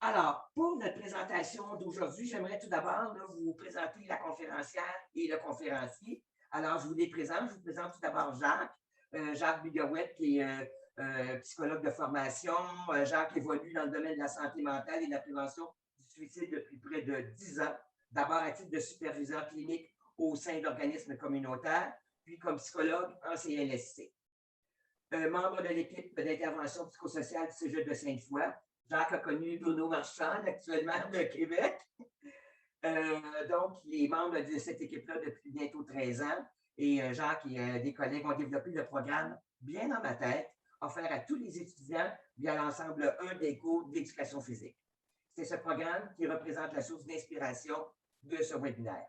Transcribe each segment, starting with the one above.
Alors, pour notre présentation d'aujourd'hui, j'aimerais tout d'abord vous présenter la conférencière et le conférencier. Alors, je vous les présente. Je vous présente tout d'abord Jacques, Jacques Bigouette, qui est psychologue de formation. Jacques évolue dans le domaine de la santé mentale et de la prévention du suicide depuis près de 10 ans. D'abord à titre de superviseur clinique au sein d'organismes communautaires, puis comme psychologue en CLSC. Membre de l'équipe d'intervention psychosociale du Cégep de Sainte-Foy. Jacques a connu Bruno Marchand, actuellement de Québec. Donc, il est membre de cette équipe-là depuis bientôt 13 ans. Et Jacques et des collègues ont développé le programme Bien dans ma tête, offert à tous les étudiants via l'ensemble 1 des cours d'éducation physique. C'est ce programme qui représente la source d'inspiration de ce webinaire.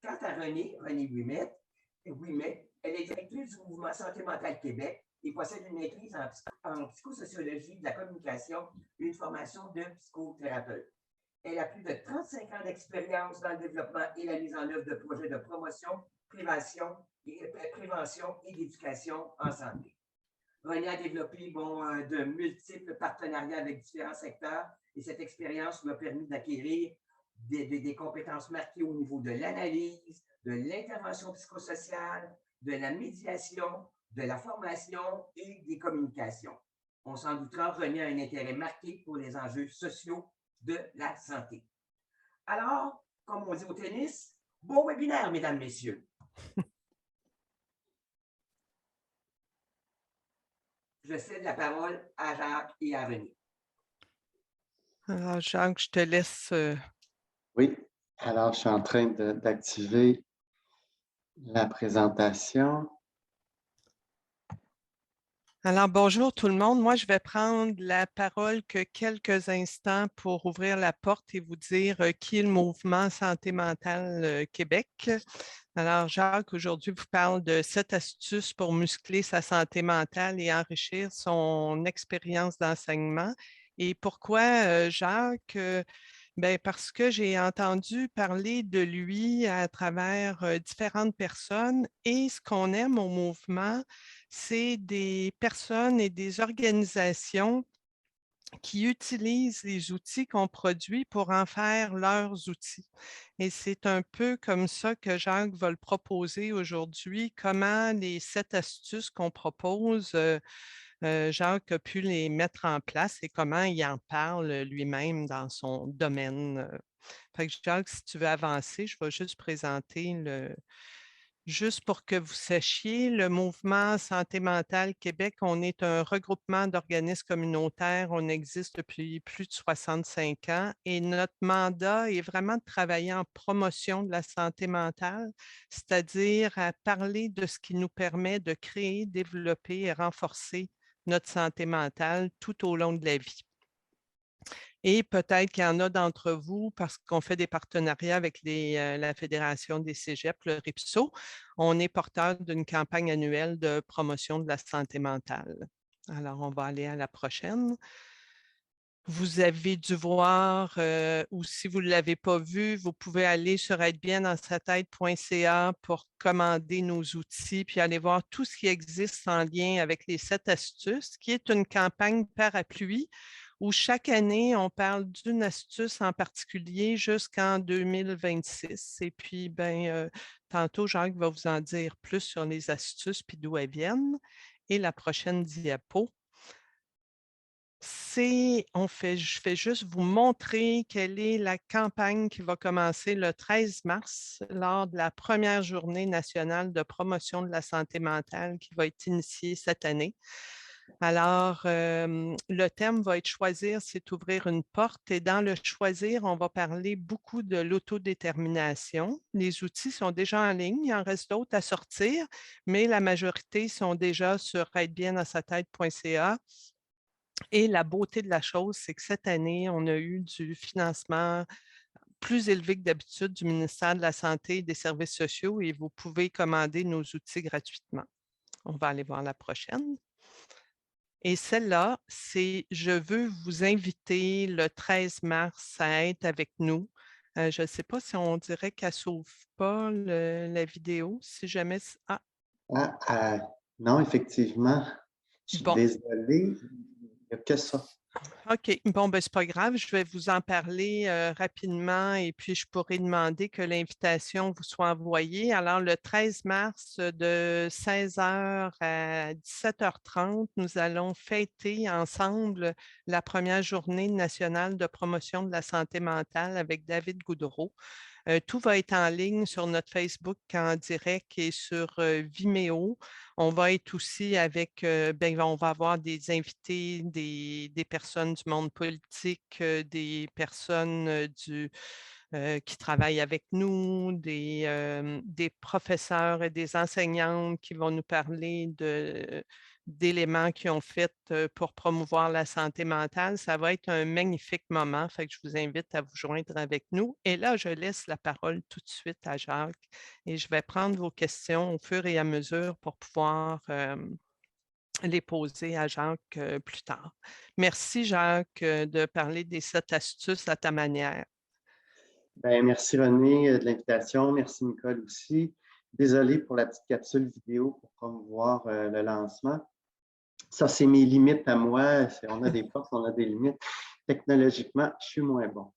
Quant à Renée Ouimet, elle est directrice du mouvement Santé mentale Québec et possède une maîtrise en psychosociologie de la communication et une formation de psychothérapeute. Elle a plus de 35 ans d'expérience dans le développement et la mise en œuvre de projets de promotion, prévention et d'éducation en santé. René a développé de multiples partenariats avec différents secteurs et cette expérience lui a permis d'acquérir des compétences marquées au niveau de l'analyse, de l'intervention psychosociale, de la médiation, de la formation et des communications. On s'en doutera, René a un intérêt marqué pour les enjeux sociaux de la santé. Alors, comme on dit au tennis, bon webinaire, mesdames, messieurs. Je cède la parole à Jacques et à René. Alors, Jacques, je te laisse. Oui, alors je suis en train d'activer la présentation. Alors, bonjour tout le monde. Moi, je vais prendre la parole que quelques instants pour ouvrir la porte et vous dire qui est le mouvement Santé mentale Québec. Alors, Jacques, aujourd'hui, vous parle de 7 astuces pour muscler sa santé mentale et enrichir son expérience d'enseignement. Et pourquoi, Jacques? Ben, parce que j'ai entendu parler de lui à travers différentes personnes et ce qu'on aime au mouvement, c'est des personnes et des organisations qui utilisent les outils qu'on produit pour en faire leurs outils. Et c'est un peu comme ça que Jacques va le proposer aujourd'hui, comment les 7 astuces qu'on propose, Jacques a pu les mettre en place et comment il en parle lui-même dans son domaine. Fait que Jacques, si tu veux avancer, je vais juste présenter juste pour que vous sachiez, le mouvement Santé mentale Québec, on est un regroupement d'organismes communautaires. On existe depuis plus de 65 ans et notre mandat est vraiment de travailler en promotion de la santé mentale, c'est-à-dire à parler de ce qui nous permet de créer, développer et renforcer notre santé mentale tout au long de la vie. Et peut-être qu'il y en a d'entre vous, parce qu'on fait des partenariats avec la Fédération des cégeps, le RIPSO, on est porteur d'une campagne annuelle de promotion de la santé mentale. Alors, on va aller à la prochaine. Vous avez dû voir, ou si vous ne l'avez pas vu, vous pouvez aller sur être-bien-dans-sa-tête.ca pour commander nos outils, puis aller voir tout ce qui existe en lien avec les 7 astuces, qui est une campagne parapluie où chaque année, on parle d'une astuce en particulier jusqu'en 2026. Et puis, tantôt, Jacques va vous en dire plus sur les astuces puis d'où elles viennent. Et la prochaine diapo. Je fais juste vous montrer quelle est la campagne qui va commencer le 13 mars lors de la première journée nationale de promotion de la santé mentale qui va être initiée cette année. Alors, le thème va être choisir, c'est ouvrir une porte. Et dans le choisir, on va parler beaucoup de l'autodétermination. Les outils sont déjà en ligne, il en reste d'autres à sortir, mais la majorité sont déjà sur être-bien-dans-sa-tête.ca. Et la beauté de la chose, c'est que cette année, on a eu du financement plus élevé que d'habitude du ministère de la Santé et des Services sociaux et vous pouvez commander nos outils gratuitement. On va aller voir la prochaine. Et celle-là, c'est je veux vous inviter le 13 mars à être avec nous. Je ne sais pas si on dirait qu'elle ne sauve pas la vidéo, si jamais. Ah, Non, effectivement, je suis bon. désolé, il n'y a que ça. OK. Bon, ben, c'est pas grave. Je vais vous en parler rapidement et puis je pourrais demander que l'invitation vous soit envoyée. Alors, le 13 mars de 16 h à 17 h 30, nous allons fêter ensemble la première journée nationale de promotion de la santé mentale avec David Goudreau. Tout va être en ligne sur notre Facebook en direct et sur Vimeo. On va être aussi avec, on va avoir des invités, des personnes du monde politique, des personnes qui travaillent avec nous, des professeurs et des enseignantes qui vont nous parler d'éléments qu'ils ont fait pour promouvoir la santé mentale. Ça va être un magnifique moment. Fait que je vous invite à vous joindre avec nous. Et là, je laisse la parole tout de suite à Jacques et je vais prendre vos questions au fur et à mesure pour pouvoir les poser à Jacques plus tard. Merci, Jacques, de parler des 7 astuces à ta manière. Ben, merci René de l'invitation. Merci Nicole aussi. Désolé pour la petite capsule vidéo pour promouvoir le lancement. Ça, c'est mes limites à moi. On a des forces, on a des limites. Technologiquement, je suis moins bon.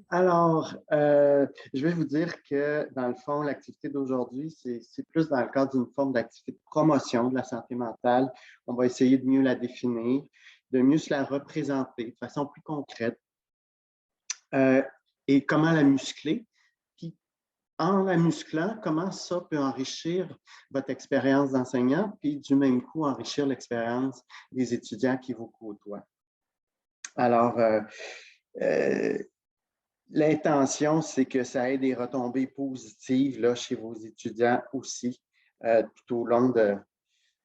Alors, je vais vous dire que, dans le fond, l'activité d'aujourd'hui, c'est plus dans le cadre d'une forme d'activité de promotion de la santé mentale. On va essayer de mieux la définir, de mieux se la représenter de façon plus concrète et comment la muscler. Puis, en la musclant, comment ça peut enrichir votre expérience d'enseignant, puis du même coup, enrichir l'expérience des étudiants qui vous côtoient. Alors, l'intention, c'est que ça ait des retombées positives là, chez vos étudiants aussi, tout au long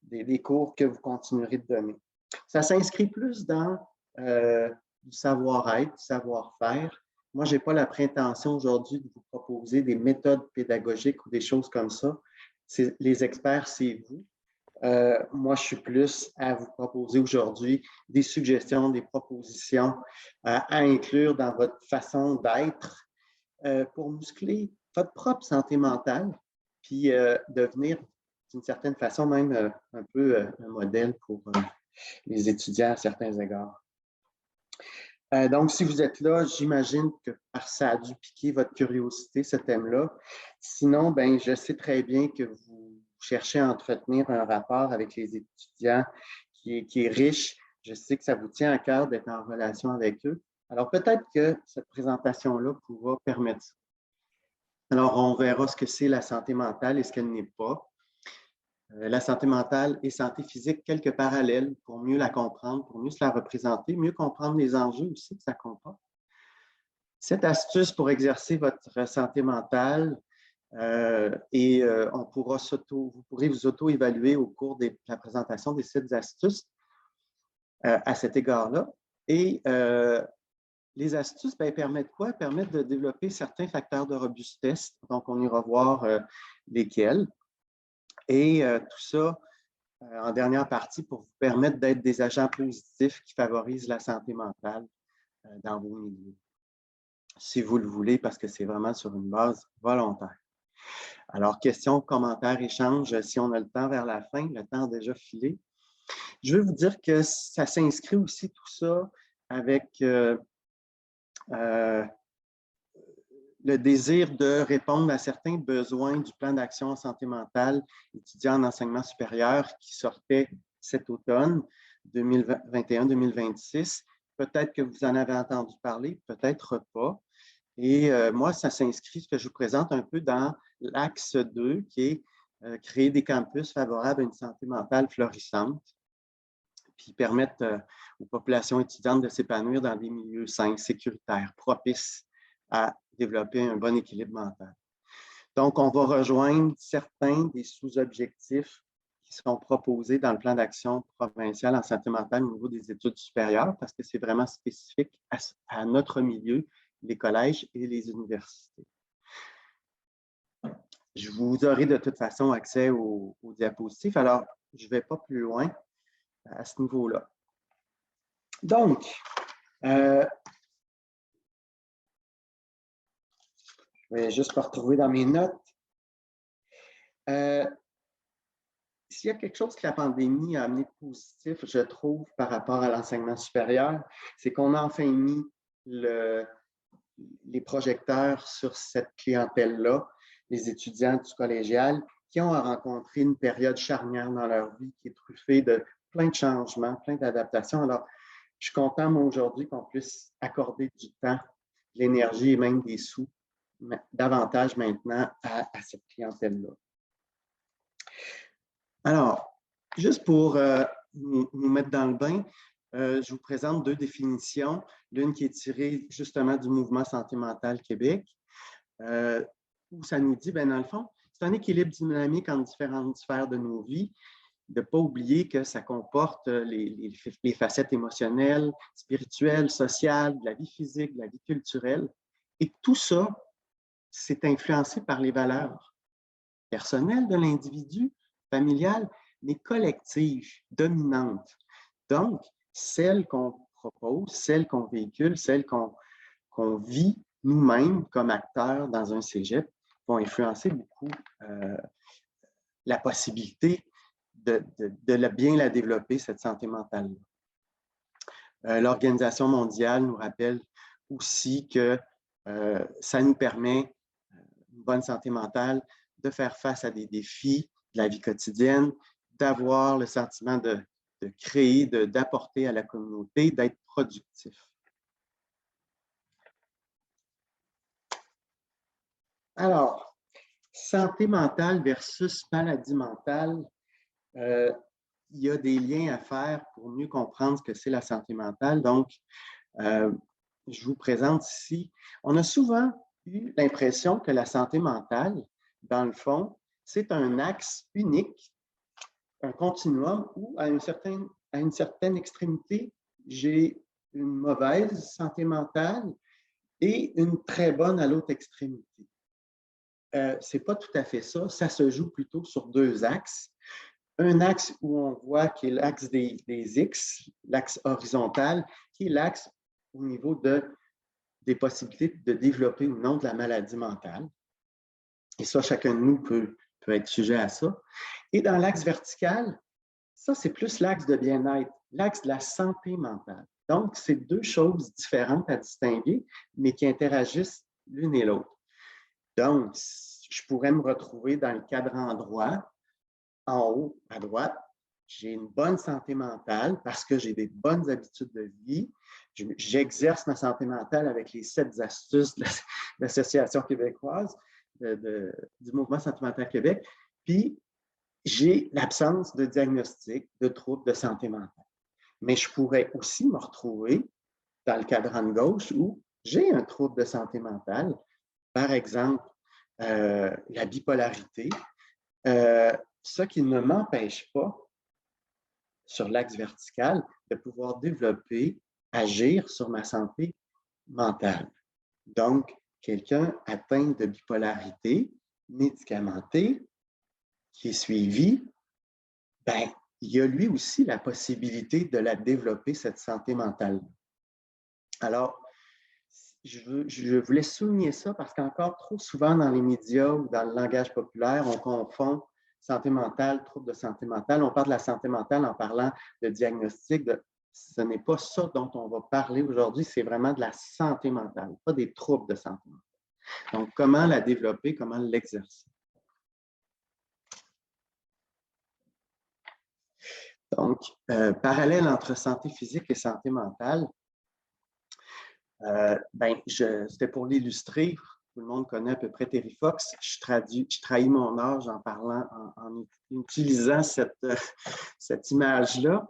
des cours que vous continuerez de donner. Ça s'inscrit plus dans du savoir-être, du savoir-faire. Moi, je n'ai pas la prétention aujourd'hui de vous proposer des méthodes pédagogiques ou des choses comme ça. Les experts, c'est vous. Moi, je suis plus à vous proposer aujourd'hui des suggestions, des propositions à inclure dans votre façon d'être pour muscler votre propre santé mentale, puis devenir d'une certaine façon même un peu un modèle pour les étudiants à certains égards. Donc, si vous êtes là, j'imagine que ça a dû piquer votre curiosité, ce thème-là. Sinon, ben, je sais très bien que vous cherchez à entretenir un rapport avec les étudiants qui est riche. Je sais que ça vous tient à cœur d'être en relation avec eux. Alors, peut-être que cette présentation-là pourra permettre ça. Alors, on verra ce que c'est la santé mentale et ce qu'elle n'est pas. La santé mentale et santé physique, quelques parallèles pour mieux la comprendre, pour mieux se la représenter, mieux comprendre les enjeux aussi que ça comporte. Cette astuce pour exercer votre santé mentale vous pourrez vous auto-évaluer au cours de la présentation des 7 astuces à cet égard-là. Et les astuces permettent quoi? Permettent de développer certains facteurs de robustesse. Donc, on ira voir lesquels. Et tout ça, en dernière partie, pour vous permettre d'être des agents positifs qui favorisent la santé mentale dans vos milieux. Si vous le voulez, parce que c'est vraiment sur une base volontaire. Alors, questions, commentaires, échanges, si on a le temps vers la fin, le temps a déjà filé. Je veux vous dire que ça s'inscrit aussi tout ça avec le désir de répondre à certains besoins du plan d'action en santé mentale étudiant en enseignement supérieur qui sortait cet automne 2021-2026. Peut-être que vous en avez entendu parler, peut-être pas. Et moi, ça s'inscrit, ce que je vous présente, un peu dans l'axe 2, qui est créer des campus favorables à une santé mentale florissante, puis permettre aux populations étudiantes de s'épanouir dans des milieux sains, sécuritaires, propices à développer un bon équilibre mental. Donc, on va rejoindre certains des sous-objectifs qui sont proposés dans le plan d'action provincial en santé mentale au niveau des études supérieures, parce que c'est vraiment spécifique à notre milieu, les collèges et les universités. Je vous aurai de toute façon accès aux diapositives, alors je ne vais pas plus loin à ce niveau-là. Donc, je vais juste me retrouver dans mes notes. s'il y a quelque chose que la pandémie a amené de positif, je trouve, par rapport à l'enseignement supérieur, c'est qu'on a enfin mis les projecteurs sur cette clientèle-là, les étudiants du collégial, qui ont à rencontrer une période charnière dans leur vie qui est truffée de plein de changements, plein d'adaptations. Alors, je suis content, moi, aujourd'hui, qu'on puisse accorder du temps, de l'énergie et même des sous davantage maintenant à cette clientèle-là. Alors, juste pour nous mettre dans le bain, je vous présente 2 définitions. L'une qui est tirée justement du mouvement Santé mentale Québec, où ça nous dit, bien, dans le fond, c'est un équilibre dynamique entre différentes sphères de nos vies, de ne pas oublier que ça comporte les facettes émotionnelles, spirituelles, sociales, de la vie physique, de la vie culturelle. Et tout ça, c'est influencé par les valeurs personnelles de l'individu, familiales, mais collectives, dominantes. Donc, celles qu'on propose, celles qu'on véhicule, celles qu'on vit nous-mêmes comme acteurs dans un cégep vont influencer beaucoup la possibilité de bien la développer, cette santé mentale-là. L'Organisation mondiale nous rappelle aussi que ça nous permet, une bonne santé mentale, de faire face à des défis de la vie quotidienne, d'avoir le sentiment de créer, d'apporter à la communauté, d'être productif. Alors, santé mentale versus maladie mentale, il y a des liens à faire pour mieux comprendre ce que c'est la santé mentale. Donc, je vous présente ici. On a souvent eu l'impression que la santé mentale, dans le fond, c'est un axe unique, un continuum où, à une certaine extrémité, j'ai une mauvaise santé mentale et une très bonne à l'autre extrémité. Ce n'est pas tout à fait ça. Ça se joue plutôt sur 2 axes. Un axe où on voit qui est l'axe des X, l'axe horizontal, qui est l'axe au niveau des possibilités de développer ou non de la maladie mentale. Et ça, chacun de nous peut être sujet à ça. Et dans l'axe vertical, ça, c'est plus l'axe de bien-être, l'axe de la santé mentale. Donc, c'est 2 choses différentes à distinguer, mais qui interagissent l'une et l'autre. Donc, je pourrais me retrouver dans le cadran droit, en haut, à droite. J'ai une bonne santé mentale parce que j'ai des bonnes habitudes de vie. J'exerce ma santé mentale avec les 7 astuces de l'Association québécoise du mouvement Santé mentale Québec. Puis, j'ai l'absence de diagnostic de troubles de santé mentale. Mais je pourrais aussi me retrouver dans le cadran de gauche où j'ai un trouble de santé mentale, par exemple la bipolarité, ce qui ne m'empêche pas, sur l'axe vertical, de pouvoir développer, agir sur ma santé mentale. Donc, quelqu'un atteint de bipolarité, médicamenté, qui est suivi, ben, il y a lui aussi la possibilité de la développer, cette santé mentale. Alors, je voulais souligner ça parce qu'encore trop souvent dans les médias ou dans le langage populaire, on confond santé mentale, trouble de santé mentale. On parle de la santé mentale en parlant de diagnostic. Ce n'est pas ça dont on va parler aujourd'hui, c'est vraiment de la santé mentale, pas des troubles de santé mentale. Donc, comment la développer, comment l'exercer. Donc, parallèle entre santé physique et santé mentale, c'était pour l'illustrer. Tout le monde connaît à peu près Terry Fox. Je trahis mon âge en parlant, en utilisant cette image-là.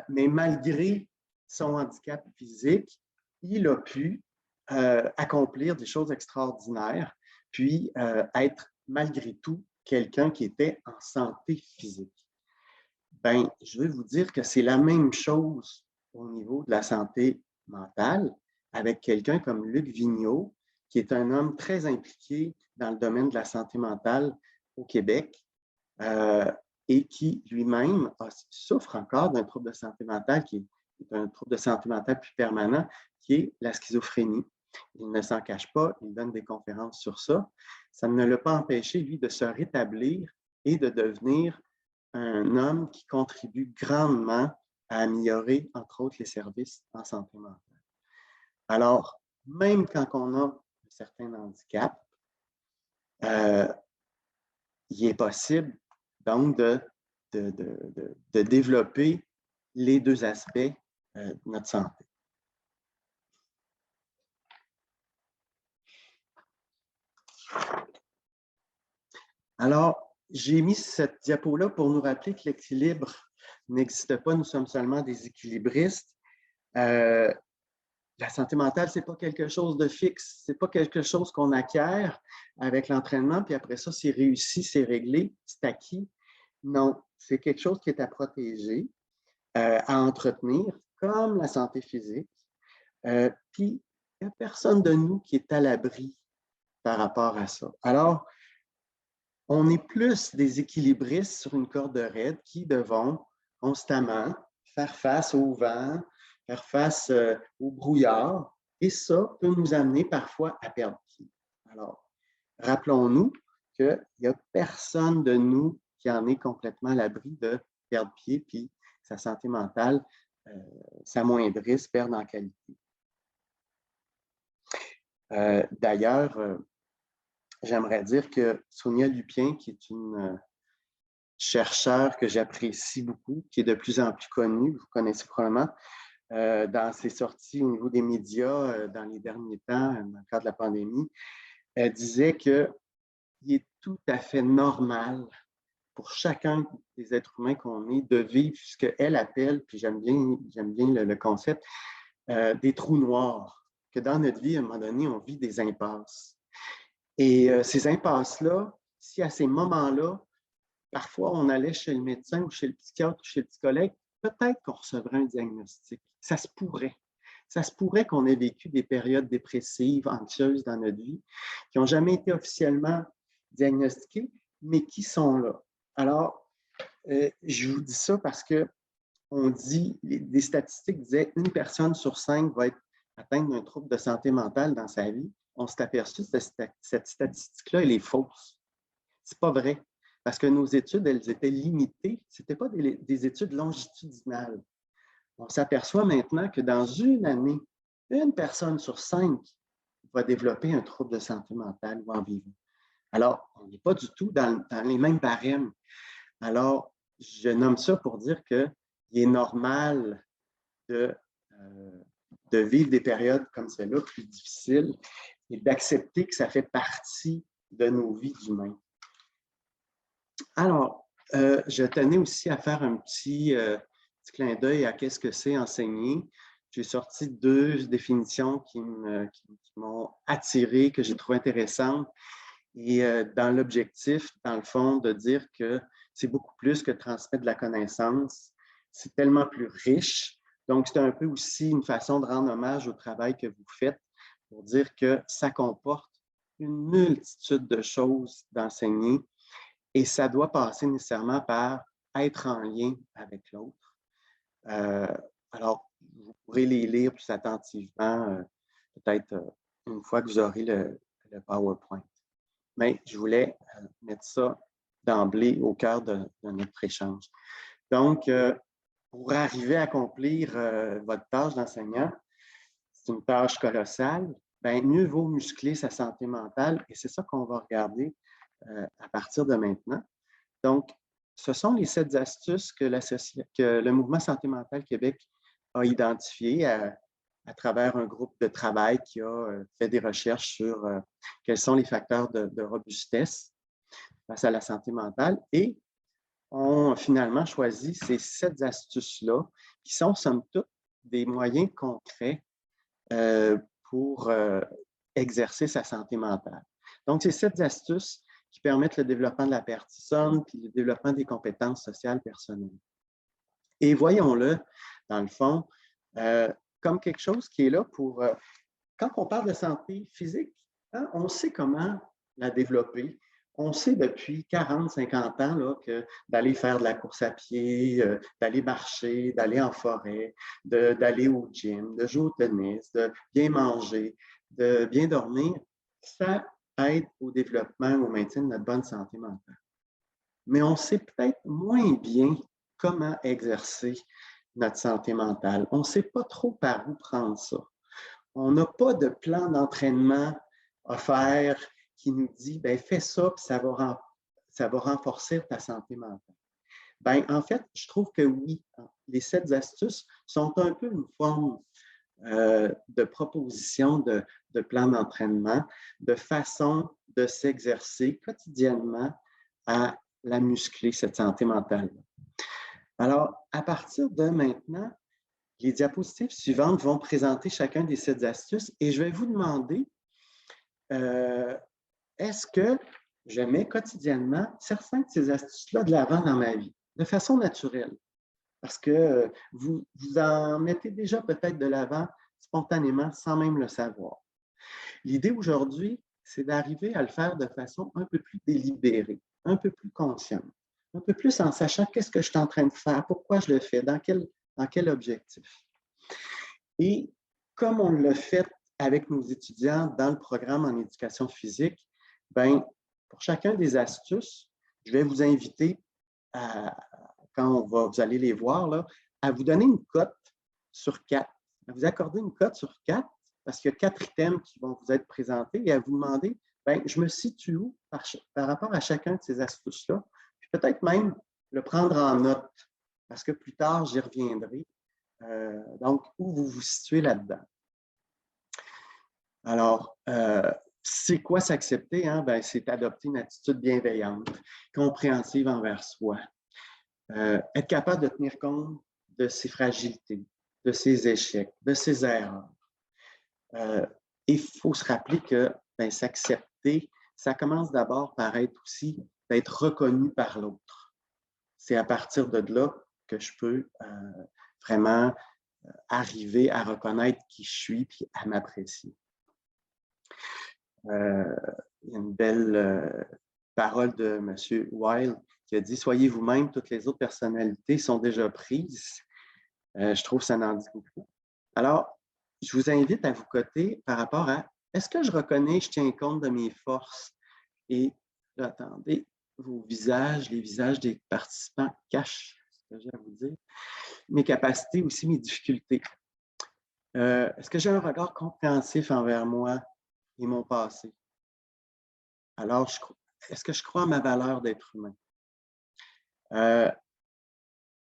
Mais malgré son handicap physique, il a pu accomplir des choses extraordinaires, puis être malgré tout quelqu'un qui était en santé physique. Ben, je vais vous dire que c'est la même chose au niveau de la santé mentale avec quelqu'un comme Luc Vigneault, qui est un homme très impliqué dans le domaine de la santé mentale au Québec et qui lui-même souffre encore d'un trouble de santé mentale qui est un trouble de santé mentale plus permanent, qui est la schizophrénie. Il ne s'en cache pas, il donne des conférences sur ça. Ça ne l'a pas empêché, lui, de se rétablir et de devenir un homme qui contribue grandement à améliorer, entre autres, les services en santé mentale. Alors, même quand on a un certain handicap, il est possible donc de développer les deux aspects de notre santé. Alors, j'ai mis cette diapo-là pour nous rappeler que l'équilibre n'existe pas, nous sommes seulement des équilibristes. La santé mentale, ce n'est pas quelque chose de fixe, ce n'est pas quelque chose qu'on acquiert avec l'entraînement, puis après ça, c'est réussi, c'est réglé, c'est acquis. Non, c'est quelque chose qui est à protéger, à entretenir, comme la santé physique. Puis, il n'y a personne de nous qui est à l'abri par rapport à ça. Alors, on est plus des équilibristes sur une corde raide qui devront constamment faire face au vent, faire face au brouillard, et ça peut nous amener parfois à perdre pied. Alors, rappelons-nous qu'il n'y a personne de nous qui en est complètement à l'abri de perdre pied, puis sa santé mentale s'amoindrisse, perdre en qualité. D'ailleurs, j'aimerais dire que Sonia Lupien, qui est une chercheure que j'apprécie beaucoup, qui est de plus en plus connue, vous connaissez probablement, dans ses sorties au niveau des médias dans les derniers temps, dans le cadre de la pandémie, elle disait qu'il est tout à fait normal pour chacun des êtres humains qu'on est de vivre ce qu'elle appelle, puis j'aime bien le concept, des trous noirs, que dans notre vie, à un moment donné, on vit des impasses. Et ces impasses-là, si à ces moments-là, parfois on allait chez le médecin ou chez le psychiatre ou chez le psychologue, peut-être qu'on recevrait un diagnostic. Ça se pourrait. Ça se pourrait qu'on ait vécu des périodes dépressives, anxieuses dans notre vie, qui n'ont jamais été officiellement diagnostiquées, mais qui sont là. Alors, je vous dis ça parce que on dit, des statistiques disaient une personne sur 5 va être atteinte d'un trouble de santé mentale dans sa vie. On s'est aperçu que cette statistique-là, elle est fausse. C'est pas vrai. Parce que nos études, elles étaient limitées. Ce n'étaient pas des études longitudinales. On s'aperçoit maintenant que dans une année, une personne sur 5 va développer un trouble de santé mentale ou en vivant. Alors, on n'est pas du tout dans les mêmes barèmes. Alors, je nomme ça pour dire qu'il est normal de vivre des périodes comme celle-là, plus difficiles, et d'accepter que ça fait partie de nos vies d'humains. Alors, je tenais aussi à faire un petit clin d'œil à qu'est-ce que c'est enseigner. J'ai sorti 2 définitions qui m'ont attiré, que j'ai trouvé intéressantes. Et dans l'objectif, dans le fond, de dire que c'est beaucoup plus que transmettre de la connaissance. C'est tellement plus riche. Donc, c'est un peu aussi une façon de rendre hommage au travail que vous faites pour dire que ça comporte une multitude de choses d'enseigner et ça doit passer nécessairement par être en lien avec l'autre. Alors, vous pourrez les lire plus attentivement, peut-être une fois que vous aurez le PowerPoint. Mais je voulais mettre ça d'emblée au cœur de notre échange. Donc, pour arriver à accomplir votre tâche d'enseignant, c'est une tâche colossale, bien, mieux vaut muscler sa santé mentale et c'est ça qu'on va regarder à partir de maintenant. Donc, ce sont les 7 astuces que le Mouvement Santé mentale Québec a identifiées à travers un groupe de travail qui a fait des recherches sur quels sont les facteurs de robustesse face à la santé mentale et ont finalement choisi ces 7 astuces-là qui sont, somme toute, des moyens concrets pour exercer sa santé mentale. Donc, ces 7 astuces qui permettent le développement de la personne puis le développement des compétences sociales personnelles. Et voyons-le, dans le fond, comme quelque chose qui est là pour... quand on parle de santé physique, hein, on sait comment la développer. On sait depuis 40, 50 ans là, que d'aller faire de la course à pied, d'aller marcher, d'aller en forêt, d'aller au gym, de jouer au tennis, de bien manger, de bien dormir, ça aide au développement, au maintien de notre bonne santé mentale. mais on sait peut-être moins bien comment exercer notre santé mentale. On ne sait pas trop par où prendre ça. On n'a pas de plan d'entraînement à faire qui nous dit, ben fais ça, puis ça va renforcer ta santé mentale. Ben, en fait, je trouve que oui, les 7 astuces sont un peu une forme de proposition de plan d'entraînement, de façon de s'exercer quotidiennement à la muscler, cette santé mentale. Alors, à partir de maintenant, les diapositives suivantes vont présenter chacun des 7 astuces et je vais vous demander, est-ce que je mets quotidiennement certaines de ces astuces-là de l'avant dans ma vie, de façon naturelle? Parce que vous en mettez déjà peut-être de l'avant spontanément sans même le savoir. L'idée aujourd'hui, c'est d'arriver à le faire de façon un peu plus délibérée, un peu plus consciente, un peu plus en sachant qu'est-ce que je suis en train de faire, pourquoi je le fais, dans quel objectif. Et comme on le fait avec nos étudiants dans le programme en éducation physique, ben, pour chacun des astuces, je vais vous inviter, quand vous allez les voir, là, à vous donner une cote sur 4, à vous accorder une cote sur 4, parce qu'il y a 4 items qui vont vous être présentés, et à vous demander, ben, je me situe où par rapport à chacun de ces astuces-là, puis peut-être même le prendre en note, parce que plus tard, j'y reviendrai. Donc, où vous vous situez là-dedans. Alors, c'est quoi s'accepter? Hein? Ben, c'est adopter une attitude bienveillante, compréhensive envers soi. Être capable de tenir compte de ses fragilités, de ses échecs, de ses erreurs. Il faut se rappeler que ben, s'accepter, ça commence d'abord par être aussi, d'être reconnu par l'autre. C'est à partir de là que je peux vraiment arriver à reconnaître qui je suis puis à m'apprécier. Il y a une belle parole de M. Wilde qui a dit « Soyez vous-même, toutes les autres personnalités sont déjà prises. » Je trouve que ça en dit beaucoup. Alors, je vous invite à vous coter par rapport à est-ce que je reconnais, je tiens compte de mes forces? Et là, attendez, vos visages, les visages des participants cachent ce que j'ai à vous dire. Mes capacités aussi, mes difficultés. Est-ce que j'ai un regard compréhensif envers moi et mon passé? Alors, est-ce que je crois à ma valeur d'être humain?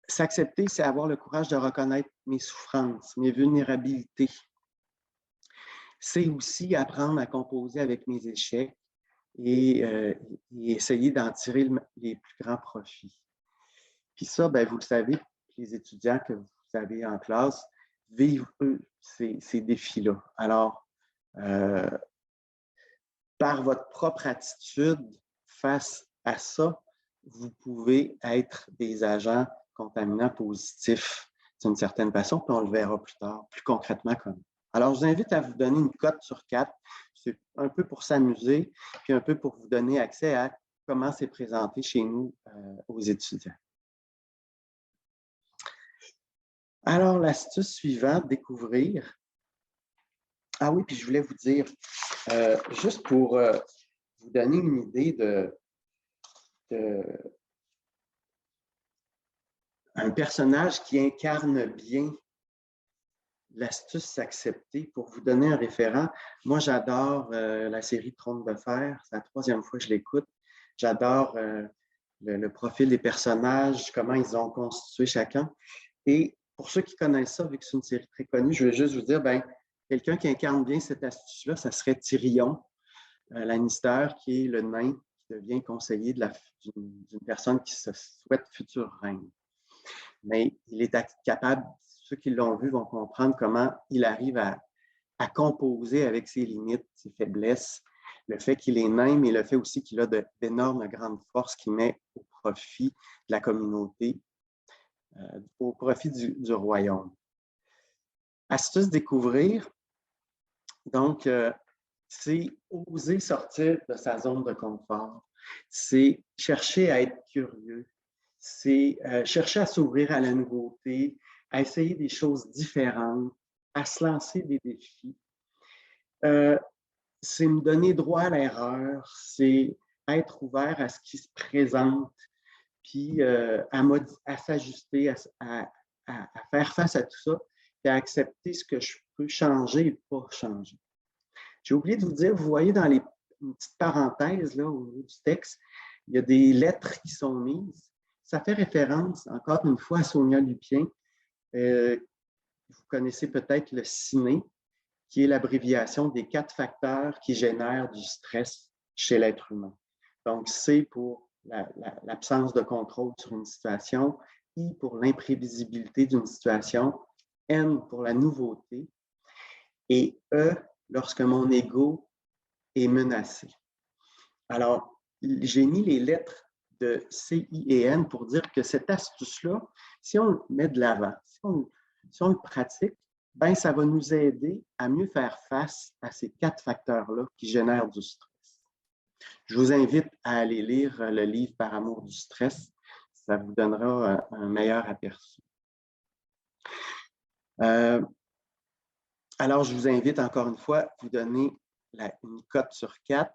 S'accepter, c'est avoir le courage de reconnaître mes souffrances, mes vulnérabilités. C'est aussi apprendre à composer avec mes échecs et essayer d'en tirer les plus grands profits. Puis ça, ben, vous le savez, les étudiants que vous avez en classe vivent, eux, ces défis-là. Alors, par votre propre attitude face à ça, vous pouvez être des agents contaminants positifs d'une certaine façon, puis on le verra plus tard, plus concrètement comment. Alors, je vous invite à vous donner une cote sur 4. C'est un peu pour s'amuser, puis un peu pour vous donner accès à comment c'est présenté chez nous aux étudiants. Alors, l'astuce suivante, découvrir. Ah oui, puis je voulais vous dire, juste pour vous donner une idée un personnage qui incarne bien l'astuce s'accepter. Pour vous donner un référent, moi j'adore la série Trône de fer, c'est la 3e fois que je l'écoute. J'adore le profil des personnages, comment ils ont constitué chacun. Et pour ceux qui connaissent ça, vu que c'est une série très connue, je vais juste vous dire, ben, quelqu'un qui incarne bien cette astuce-là, ça serait Tyrion Lannister, qui est le nain qui devient conseiller d'une personne qui se souhaite future reine. Mais il est capable, ceux qui l'ont vu vont comprendre comment il arrive à composer avec ses limites, ses faiblesses, le fait qu'il est nain, mais le fait aussi qu'il a d'énormes grandes forces qu'il met au profit de la communauté, au profit du royaume. Astuce découvrir, donc, c'est oser sortir de sa zone de confort, c'est chercher à être curieux, c'est chercher à s'ouvrir à la nouveauté, à essayer des choses différentes, à se lancer des défis. C'est me donner droit à l'erreur, c'est être ouvert à ce qui se présente puis à s'ajuster, à faire face à tout ça, et à accepter ce que je peux changer et pas changer. J'ai oublié de vous dire, vous voyez dans les petites parenthèses là, au niveau du texte, il y a des lettres qui sont mises. Ça fait référence, encore une fois, à Sonia Lupien. Vous connaissez peut-être le CINE, qui est l'abréviation des 4 facteurs qui génèrent du stress chez l'être humain. Donc, C pour l'absence de contrôle sur une situation, I pour l'imprévisibilité d'une situation, N pour la nouveauté, et E lorsque mon ego est menacé. Alors, j'ai mis les lettres de C, I et N pour dire que cette astuce-là, si on le met de l'avant, si on le pratique, ben, ça va nous aider à mieux faire face à ces 4 facteurs-là qui génèrent du stress. Je vous invite à aller lire le livre Par amour du stress. Ça vous donnera un meilleur aperçu. Alors, je vous invite encore une fois à vous donner une cote sur 4.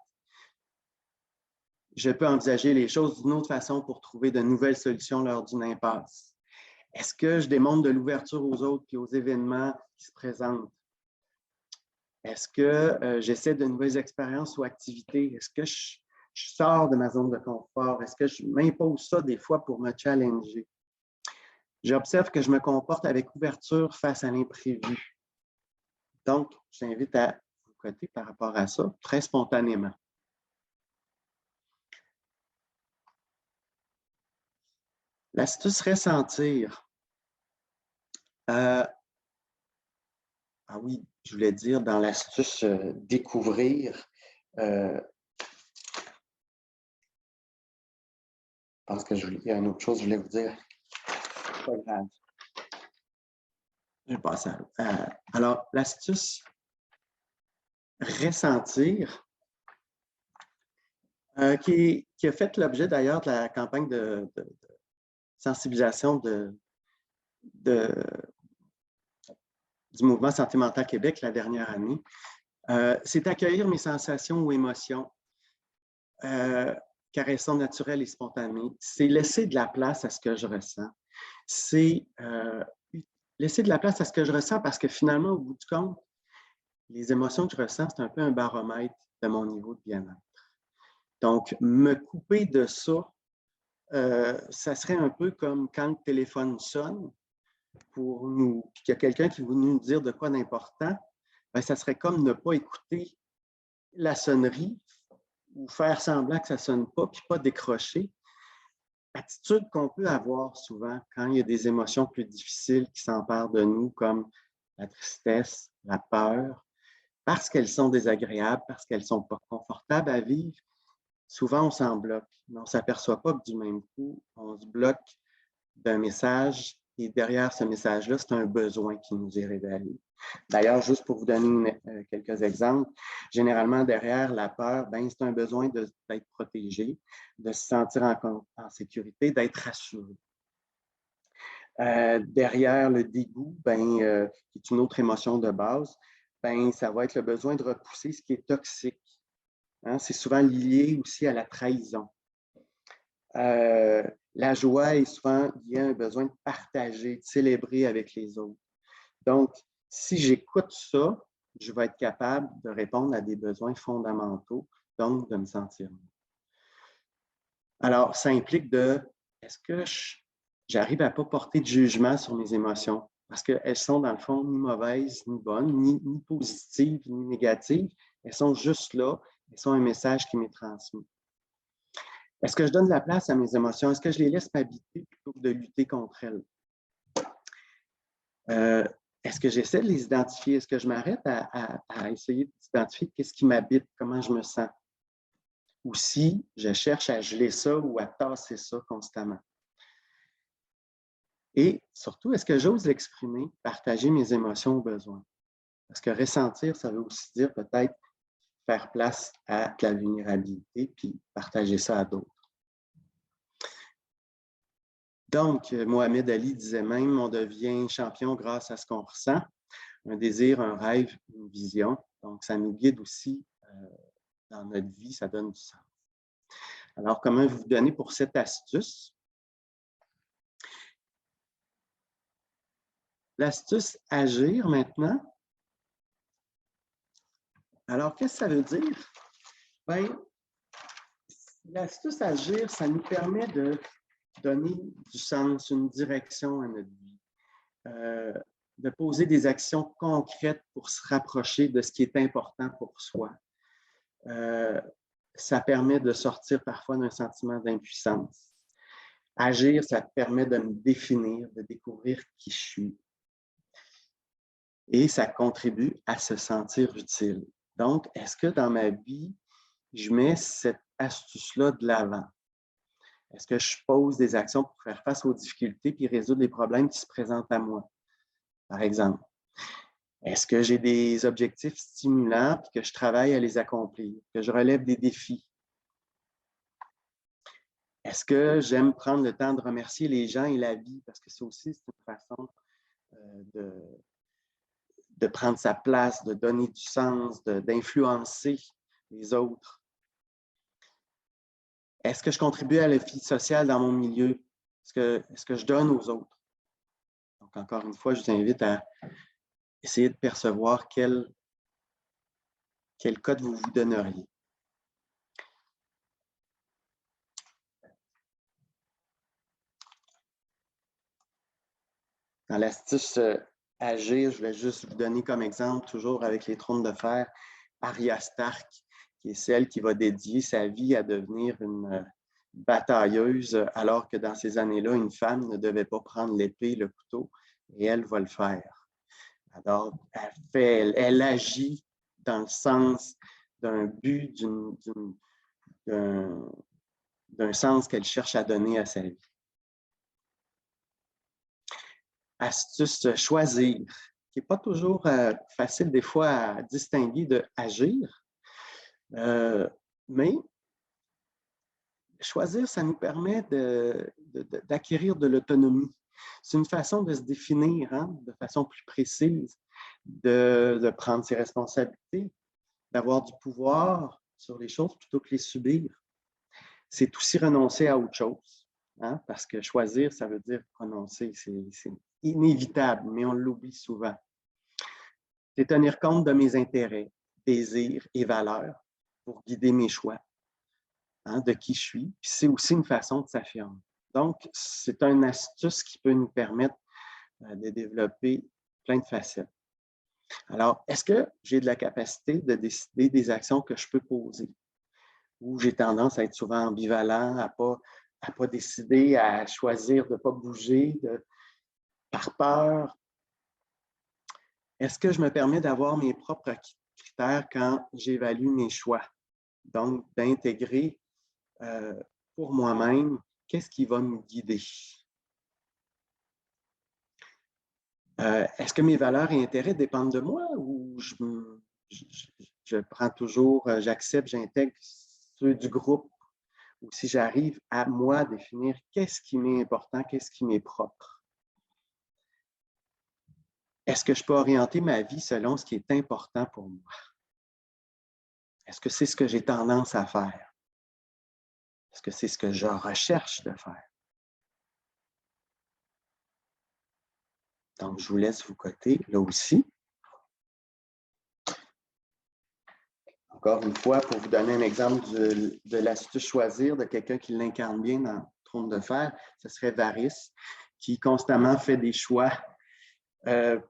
Je peux envisager les choses d'une autre façon pour trouver de nouvelles solutions lors d'une impasse. Est-ce que je démontre de l'ouverture aux autres et aux événements qui se présentent? Est-ce que j'essaie de nouvelles expériences ou activités? Est-ce que je sors de ma zone de confort? Est-ce que je m'impose ça des fois pour me challenger? J'observe que je me comporte avec ouverture face à l'imprévu. Donc, je t'invite à vous coter par rapport à ça très spontanément. L'astuce ressentir. Ah oui, je voulais dire dans l'astuce découvrir. Je pense qu'il y a une autre chose que je voulais vous dire. Pas grave. Je vais passer à l'autre. Alors, l'astuce ressentir, qui a fait l'objet d'ailleurs de la campagne de sensibilisation du Mouvement Santé mentale Québec la dernière année, c'est accueillir mes sensations ou émotions, car elles sont naturelles et spontanées. C'est laisser de la place à ce que je ressens. C'est laisser de la place à ce que je ressens parce que finalement, au bout du compte, les émotions que je ressens, c'est un peu un baromètre de mon niveau de bien-être. Donc, me couper de ça, ça serait un peu comme quand le téléphone sonne pour nous, puis qu'il y a quelqu'un qui veut nous dire de quoi d'important, ben, ça serait comme ne pas écouter la sonnerie ou faire semblant que ça ne sonne pas, puis pas décrocher. Attitude qu'on peut avoir souvent quand il y a des émotions plus difficiles qui s'emparent de nous, comme la tristesse, la peur, parce qu'elles sont désagréables, parce qu'elles ne sont pas confortables à vivre. Souvent, on s'en bloque, mais on ne s'aperçoit pas que du même coup, on se bloque d'un message et derrière ce message-là, c'est un besoin qui nous est révélé. D'ailleurs, juste pour vous donner quelques exemples, généralement, derrière la peur, ben, c'est un besoin d'être protégé, de se sentir en sécurité, d'être rassuré. Derrière le dégoût, ben, qui est une autre émotion de base, ben, ça va être le besoin de repousser ce qui est toxique. Hein? C'est souvent lié aussi à la trahison. La joie est souvent liée à un besoin de partager, de célébrer avec les autres. Donc, si j'écoute ça, je vais être capable de répondre à des besoins fondamentaux, donc de me sentir mieux. Alors, ça implique est-ce que j'arrive à ne pas porter de jugement sur mes émotions? Parce qu'elles sont, dans le fond, ni mauvaises, ni bonnes, ni positives, ni négatives. Elles sont juste là. Elles sont un message qui m'est transmis. Est-ce que je donne de la place à mes émotions? Est-ce que je les laisse m'habiter plutôt que de lutter contre elles? Est-ce que j'essaie de les identifier? Est-ce que je m'arrête à essayer d'identifier qu'est-ce qui m'habite, comment je me sens? Ou si je cherche à geler ça ou à tasser ça constamment? Et surtout, est-ce que j'ose l'exprimer, partager mes émotions aux besoins? Parce que ressentir, ça veut aussi dire peut-être faire place à de la vulnérabilité puis partager ça à d'autres. Donc, Mohamed Ali disait même, on devient champion grâce à ce qu'on ressent, un désir, un rêve, une vision. Donc, ça nous guide aussi dans notre vie, ça donne du sens. Alors, comment vous donner pour cette astuce? L'astuce agir maintenant. Alors, qu'est-ce que ça veut dire? Bien, l'astuce agir, ça nous permet de donner du sens, une direction à notre vie, de poser des actions concrètes pour se rapprocher de ce qui est important pour soi. Ça permet de sortir parfois d'un sentiment d'impuissance. Agir, ça permet de me définir, de découvrir qui je suis. Et ça contribue à se sentir utile. Donc, est-ce que dans ma vie, je mets cette astuce-là de l'avant? Est-ce que je pose des actions pour faire face aux difficultés puis résoudre les problèmes qui se présentent à moi, par exemple? Est-ce que j'ai des objectifs stimulants puis que je travaille à les accomplir, que je relève des défis? Est-ce que j'aime prendre le temps de remercier les gens et la vie? Parce que ça aussi, c'est une façon de prendre sa place, de donner du sens, d'influencer les autres. Est-ce que je contribue à la vie sociale dans mon milieu? Est-ce que je donne aux autres? Donc, encore une fois, je vous invite à essayer de percevoir quel code vous vous donneriez. Dans l'astuce agir, je vais juste vous donner comme exemple, toujours avec les trônes de fer, Arya Stark, qui est celle qui va dédier sa vie à devenir une batailleuse, alors que dans ces années-là, une femme ne devait pas prendre l'épée, le couteau, et elle va le faire. Alors, elle agit dans le sens d'un but, d'un sens qu'elle cherche à donner à sa vie. Astuce choisir, qui n'est pas toujours facile des fois à distinguer de agir, mais choisir, ça nous permet d'acquérir de l'autonomie. C'est une façon de se définir de façon plus précise, de prendre ses responsabilités, d'avoir du pouvoir sur les choses plutôt que les subir. C'est aussi renoncer à autre chose, parce que choisir, ça veut dire renoncer. C'est inévitable, mais on l'oublie souvent. C'est tenir compte de mes intérêts, désirs et valeurs pour guider mes choix, de qui je suis. Puis c'est aussi une façon de s'affirmer. Donc, c'est une astuce qui peut nous permettre de développer plein de facettes. Alors, est-ce que j'ai de la capacité de décider des actions que je peux poser? Ou j'ai tendance à être souvent ambivalent, à pas décider, à choisir de ne pas bouger par peur? Est-ce que je me permets d'avoir mes propres critères quand j'évalue mes choix? Donc, d'intégrer pour moi-même qu'est-ce qui va me guider? Est-ce que mes valeurs et intérêts dépendent de moi ou je prends toujours, j'accepte, j'intègre ceux du groupe, ou si j'arrive à moi définir qu'est-ce qui m'est important, qu'est-ce qui m'est propre? Est-ce que je peux orienter ma vie selon ce qui est important pour moi? Est-ce que c'est ce que j'ai tendance à faire? Est-ce que c'est ce que je recherche de faire? Donc, je vous laisse vous coter là aussi. Encore une fois, pour vous donner un exemple de l'astuce choisir de quelqu'un qui l'incarne bien dans Trône de fer, ce serait Varys, qui constamment fait des choix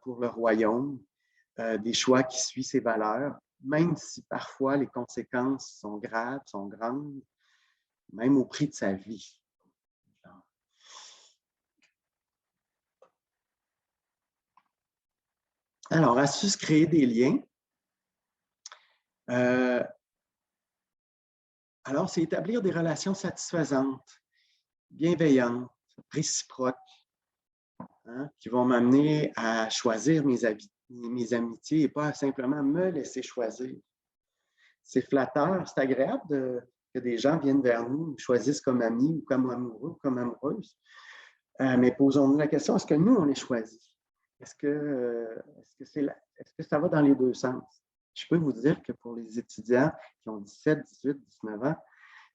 pour le royaume, des choix qui suivent ses valeurs, même si parfois les conséquences sont graves, sont grandes, même au prix de sa vie. Alors, astuce créer des liens. Alors, c'est établir des relations satisfaisantes, bienveillantes, réciproques, qui vont m'amener à choisir mes amitiés et pas à simplement me laisser choisir. C'est flatteur, c'est agréable que des gens viennent vers nous, nous choisissent comme amis ou comme amoureux ou comme amoureuses. Mais posons-nous la question, est-ce que nous, on les choisit? Est-ce que ça va dans les deux sens? Je peux vous dire que pour les étudiants qui ont 17, 18, 19 ans,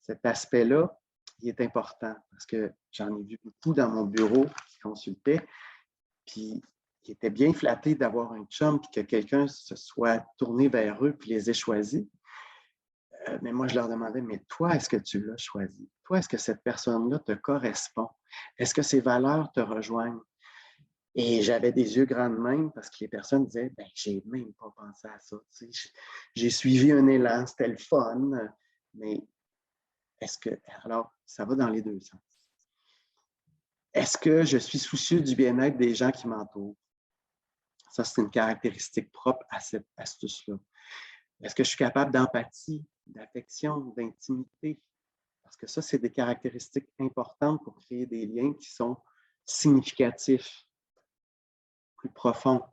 cet aspect-là, il est important parce que j'en ai vu beaucoup dans mon bureau qui consultaient. Puis qui étaient bien flattés d'avoir un chum et que quelqu'un se soit tourné vers eux puis les ait choisis. Mais moi, je leur demandais, mais toi, est-ce que tu l'as choisi? Toi, est-ce que cette personne-là te correspond? Est-ce que ses valeurs te rejoignent? Et j'avais des yeux grands de même parce que les personnes disaient, ben, j'ai même pas pensé à ça. Tu sais, j'ai suivi un élan, c'était le fun, mais est-ce que, alors, ça va dans les deux sens. Est-ce que je suis soucieux du bien-être des gens qui m'entourent? Ça, c'est une caractéristique propre à cette astuce-là. Est-ce que je suis capable d'empathie, d'affection, d'intimité? Parce que ça, c'est des caractéristiques importantes pour créer des liens qui sont significatifs, plus profonds.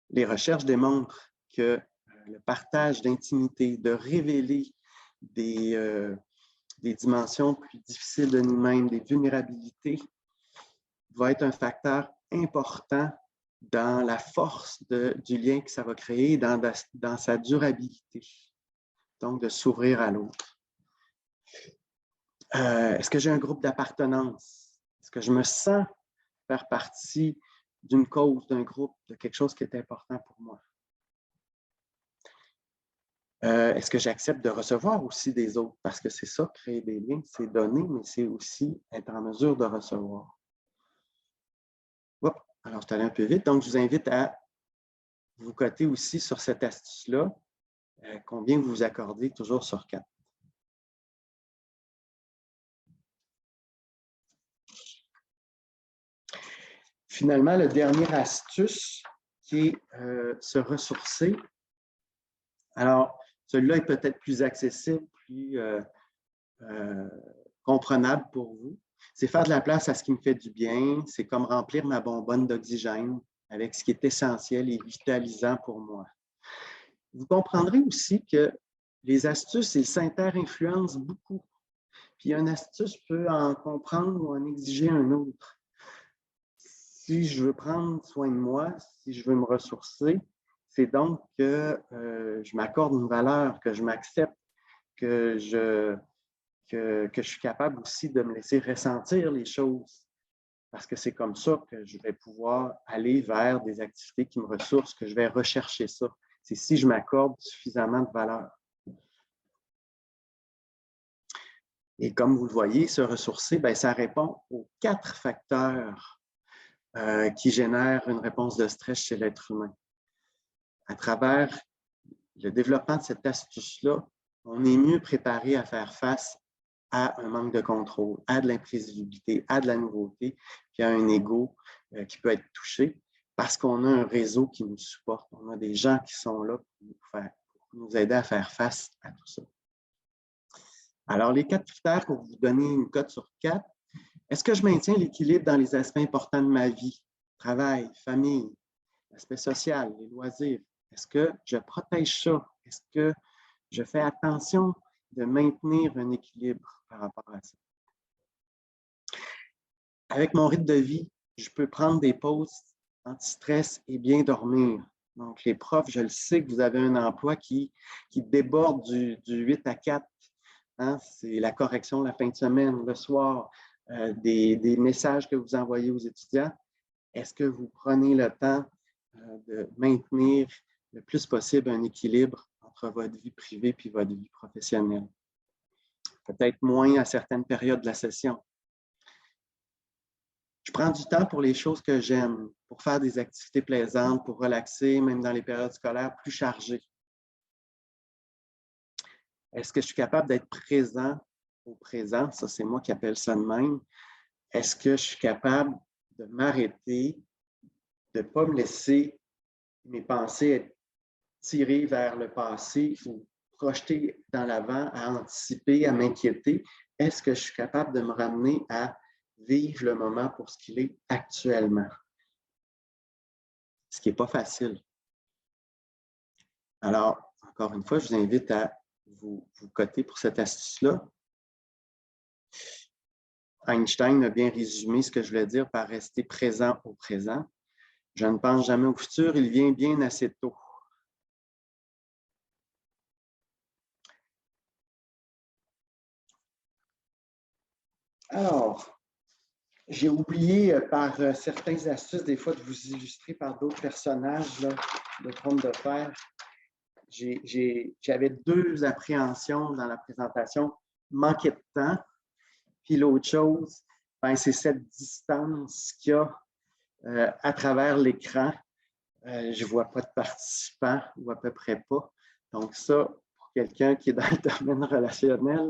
Les recherches démontrent que le partage d'intimité, de révéler des dimensions plus difficiles de nous-mêmes, des vulnérabilités, va être un facteur important dans la force du lien que ça va créer, dans sa durabilité. Donc, de s'ouvrir à l'autre. Est-ce que j'ai un groupe d'appartenance? Est-ce que je me sens faire partie d'une cause, d'un groupe, de quelque chose qui est important pour moi? Est-ce que j'accepte de recevoir aussi des autres? Parce que c'est ça, créer des liens, c'est donner, mais c'est aussi être en mesure de recevoir. Oups, alors, je suis allé un peu vite. Donc, je vous invite à vous coter aussi sur cette astuce-là. Combien vous vous accordez toujours sur 4? Finalement, la dernière astuce qui est se ressourcer. Alors, celui-là est peut-être plus accessible, plus comprenable pour vous. C'est faire de la place à ce qui me fait du bien. C'est comme remplir ma bonbonne d'oxygène avec ce qui est essentiel et vitalisant pour moi. Vous comprendrez aussi que les astuces, ils s'inter-influencent beaucoup. Puis une astuce peut en comprendre ou en exiger un autre. Si je veux prendre soin de moi, si je veux me ressourcer, c'est donc que je m'accorde une valeur, que je m'accepte, que je suis capable aussi de me laisser ressentir les choses. Parce que c'est comme ça que je vais pouvoir aller vers des activités qui me ressourcent, que je vais rechercher ça. C'est si je m'accorde suffisamment de valeur. Et comme vous le voyez, se ressourcer, bien, ça répond aux 4 facteurs qui génèrent une réponse de stress chez l'être humain. À travers le développement de cette astuce-là, on est mieux préparé à faire face à un manque de contrôle, à de l'imprévisibilité, à de la nouveauté, puis à un ego qui peut être touché parce qu'on a un réseau qui nous supporte. On a des gens qui sont là pour nous aider à faire face à tout ça. Alors, les 4 critères pour vous donner une cote sur 4, est-ce que je maintiens l'équilibre dans les aspects importants de ma vie? Travail, famille, l'aspect social, les loisirs. Est-ce que je protège ça? Est-ce que je fais attention de maintenir un équilibre par rapport à ça? Avec mon rythme de vie, je peux prendre des pauses anti-stress et bien dormir. Donc, les profs, je le sais que vous avez un emploi qui déborde du 8 à 4. Hein? C'est la correction la fin de semaine, le soir, des messages que vous envoyez aux étudiants. Est-ce que vous prenez le temps de maintenir le plus possible un équilibre entre votre vie privée et votre vie professionnelle? Peut-être moins à certaines périodes de la session. Je prends du temps pour les choses que j'aime, pour faire des activités plaisantes, pour relaxer, même dans les périodes scolaires plus chargées. Est-ce que je suis capable d'être présent au présent? Ça, c'est moi qui appelle ça de même. Est-ce que je suis capable de m'arrêter, de ne pas me laisser mes pensées être tirées vers le passé ou projetées dans l'avant, à anticiper, à m'inquiéter? Est-ce que je suis capable de me ramener à vivre le moment pour ce qu'il est actuellement? Ce qui n'est pas facile. Alors, encore une fois, je vous invite à vous coter pour cette astuce-là. Einstein a bien résumé ce que je voulais dire par rester présent au présent. Je ne pense jamais au futur, il vient bien assez tôt. Alors, J'ai oublié par certaines astuces, des fois, de vous illustrer par d'autres personnages là, de Trône de fer. J'avais 2 appréhensions dans la présentation. Manquer de temps. Puis l'autre chose, ben, c'est cette distance qu'il y a à travers l'écran. Je ne vois pas de participants ou à peu près pas. Donc ça, pour quelqu'un qui est dans le domaine relationnel,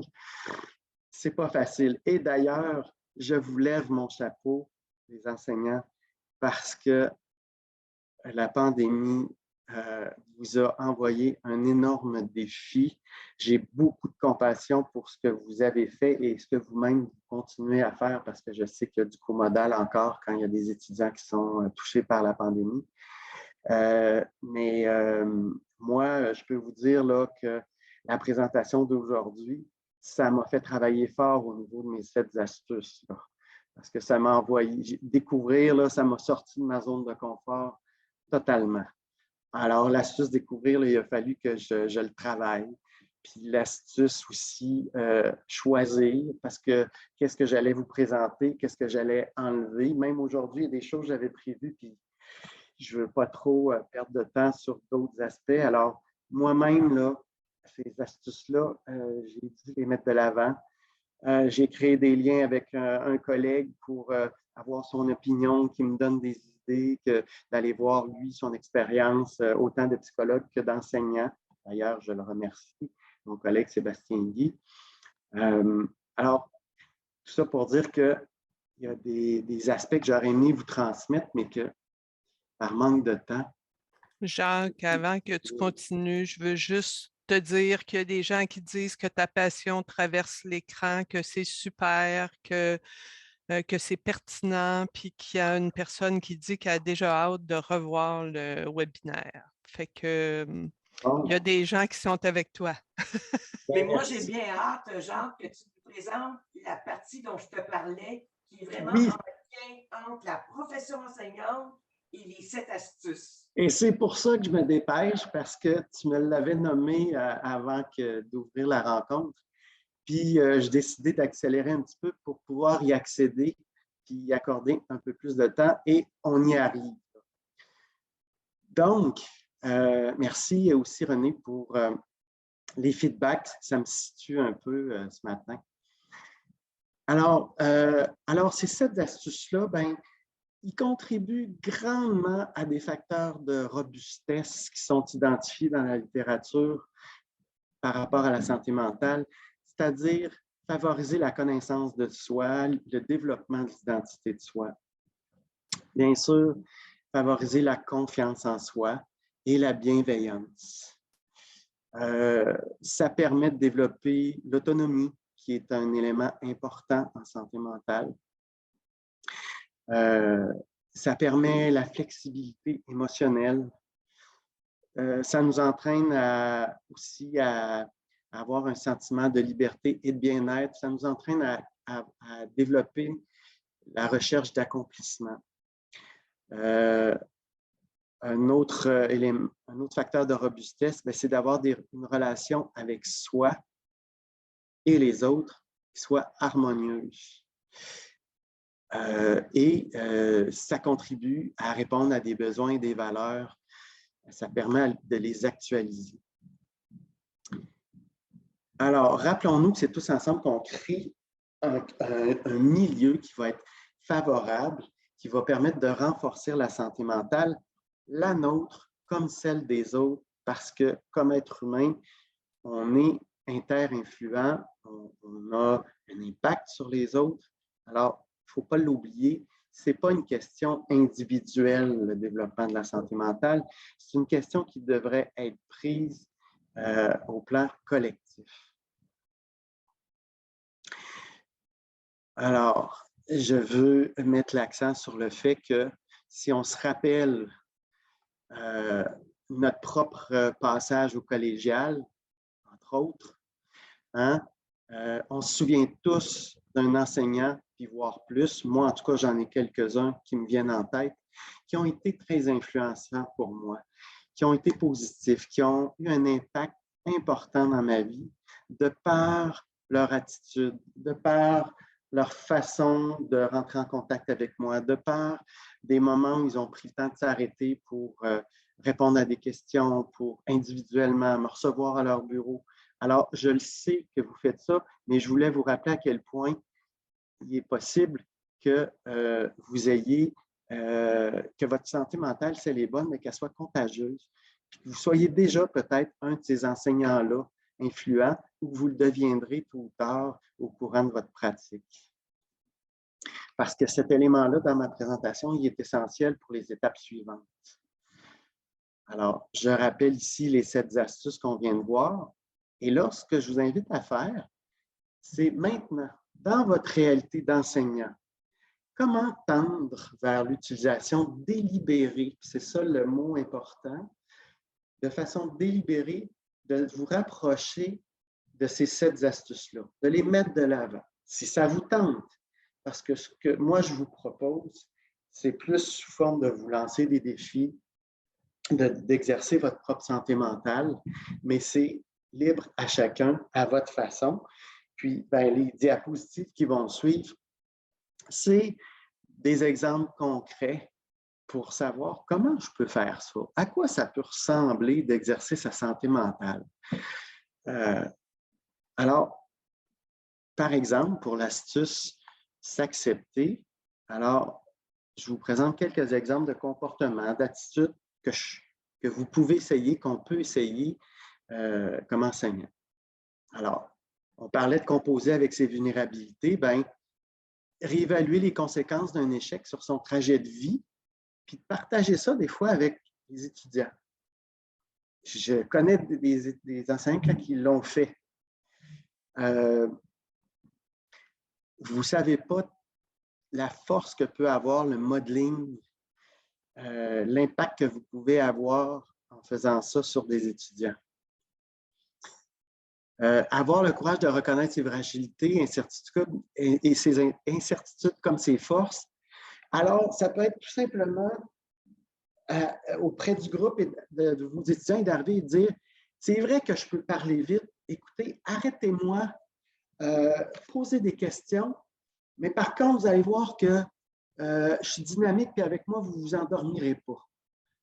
c'est pas facile. Et d'ailleurs, je vous lève mon chapeau, les enseignants, parce que la pandémie vous a envoyé un énorme défi. J'ai beaucoup de compassion pour ce que vous avez fait et ce que vous-même continuez à faire parce que je sais qu'il y a du co-modal encore quand il y a des étudiants qui sont touchés par la pandémie. Mais moi, je peux vous dire là, que la présentation d'aujourd'hui, ça m'a fait travailler fort au niveau de mes 7 astuces. Là, parce que ça m'a envoyé découvrir, là, ça m'a sorti de ma zone de confort totalement. Alors, l'astuce découvrir, là, il a fallu que je le travaille. Puis l'astuce aussi, choisir, parce que qu'est-ce que j'allais vous présenter, qu'est-ce que j'allais enlever. Même aujourd'hui, il y a des choses que j'avais prévues, puis je ne veux pas trop perdre de temps sur d'autres aspects. Alors, moi-même, là, ces astuces-là, j'ai dû les mettre de l'avant. J'ai créé des liens avec un collègue pour avoir son opinion, qui me donne des idées, d'aller voir, lui, son expérience, autant de psychologue que d'enseignant. D'ailleurs, je le remercie, mon collègue Sébastien Guy. Alors, tout ça pour dire qu'il y a des aspects que j'aurais aimé vous transmettre, mais que par manque de temps. Jacques, avant que tu continues, je veux juste te dire qu'il y a des gens qui disent que ta passion traverse l'écran, que c'est super, que c'est pertinent, puis qu'il y a une personne qui dit qu'elle a déjà hâte de revoir le webinaire. Fait que il y a des gens qui sont avec toi. Mais moi, j'ai bien hâte, Jacques, que tu nous présentes la partie dont je te parlais, qui est vraiment en lien entre la profession enseignante et les 7 astuces. Et c'est pour ça que je me dépêche, parce que tu me l'avais nommé avant d'ouvrir la rencontre. Puis, j'ai décidé d'accélérer un petit peu pour pouvoir y accéder, puis y accorder un peu plus de temps, et on y arrive. Donc, merci aussi, René, pour les feedbacks. Ça me situe un peu ce matin. Alors ces 7 astuces-là, ben, ils contribuent grandement à des facteurs de robustesse qui sont identifiés dans la littérature par rapport à la santé mentale, c'est-à-dire favoriser la connaissance de soi, le développement de l'identité de soi. Bien sûr, favoriser la confiance en soi et la bienveillance. Ça permet de développer l'autonomie, qui est un élément important en santé mentale. Ça permet la flexibilité émotionnelle. Ça nous entraîne aussi à avoir un sentiment de liberté et de bien-être. Ça nous entraîne à développer la recherche d'accomplissement. Un autre facteur de robustesse, c'est d'avoir une relation avec soi et les autres qui soit harmonieuse. Ça contribue à répondre à des besoins et des valeurs. Ça permet de les actualiser. Alors, rappelons-nous que c'est tous ensemble qu'on crée un milieu qui va être favorable, qui va permettre de renforcer la santé mentale, la nôtre comme celle des autres, parce que comme être humain, on est inter-influent, on a un impact sur les autres. Alors, il ne faut pas l'oublier, ce n'est pas une question individuelle, le développement de la santé mentale, c'est une question qui devrait être prise au plan collectif. Alors, je veux mettre l'accent sur le fait que si on se rappelle notre propre passage au collégial, entre autres, hein, on se souvient tous d'un enseignant, puis voire plus. Moi, en tout cas, j'en ai quelques-uns qui me viennent en tête, qui ont été très influençants pour moi, qui ont été positifs, qui ont eu un impact important dans ma vie, de par leur attitude, de par leur façon de rentrer en contact avec moi, de par des moments où ils ont pris le temps de s'arrêter pour répondre à des questions, pour individuellement me recevoir à leur bureau. Alors, je le sais que vous faites ça, mais je voulais vous rappeler à quel point il est possible que vous ayez, que votre santé mentale, si elle est bonne, mais qu'elle soit contagieuse. Puis que vous soyez déjà peut-être un de ces enseignants-là influents ou que vous le deviendrez tôt ou tard au courant de votre pratique. Parce que cet élément-là, dans ma présentation, il est essentiel pour les étapes suivantes. Alors, je rappelle ici les 7 astuces qu'on vient de voir. Et là, ce que je vous invite à faire, c'est maintenant, dans votre réalité d'enseignant, comment tendre vers l'utilisation délibérée, c'est ça le mot important, de façon délibérée, de vous rapprocher de ces 7 astuces-là, de les mettre de l'avant, si ça vous tente. Parce que ce que moi, je vous propose, c'est plus sous forme de vous lancer des défis, d'exercer votre propre santé mentale, mais c'est libre à chacun, à votre façon. Puis, ben, les diapositives qui vont suivre, c'est des exemples concrets pour savoir comment je peux faire ça, à quoi ça peut ressembler d'exercer sa santé mentale. Alors, par exemple, pour l'astuce s'accepter, alors, je vous présente quelques exemples de comportements, d'attitudes que vous pouvez essayer, qu'on peut essayer comme enseignant. Alors, on parlait de composer avec ses vulnérabilités, bien, réévaluer les conséquences d'un échec sur son trajet de vie, puis de partager ça des fois avec les étudiants. Je connais des enseignants qui l'ont fait. Vous ne savez pas la force que peut avoir le modeling, l'impact que vous pouvez avoir en faisant ça sur des étudiants. Avoir le courage de reconnaître ses fragilités, incertitudes et ses incertitudes comme ses forces. Alors, ça peut être tout simplement auprès du groupe et de vos étudiants et d'arriver et de dire, c'est vrai que je peux parler vite, écoutez, arrêtez-moi, posez des questions, mais par contre, vous allez voir que je suis dynamique et avec moi, vous ne vous endormirez pas.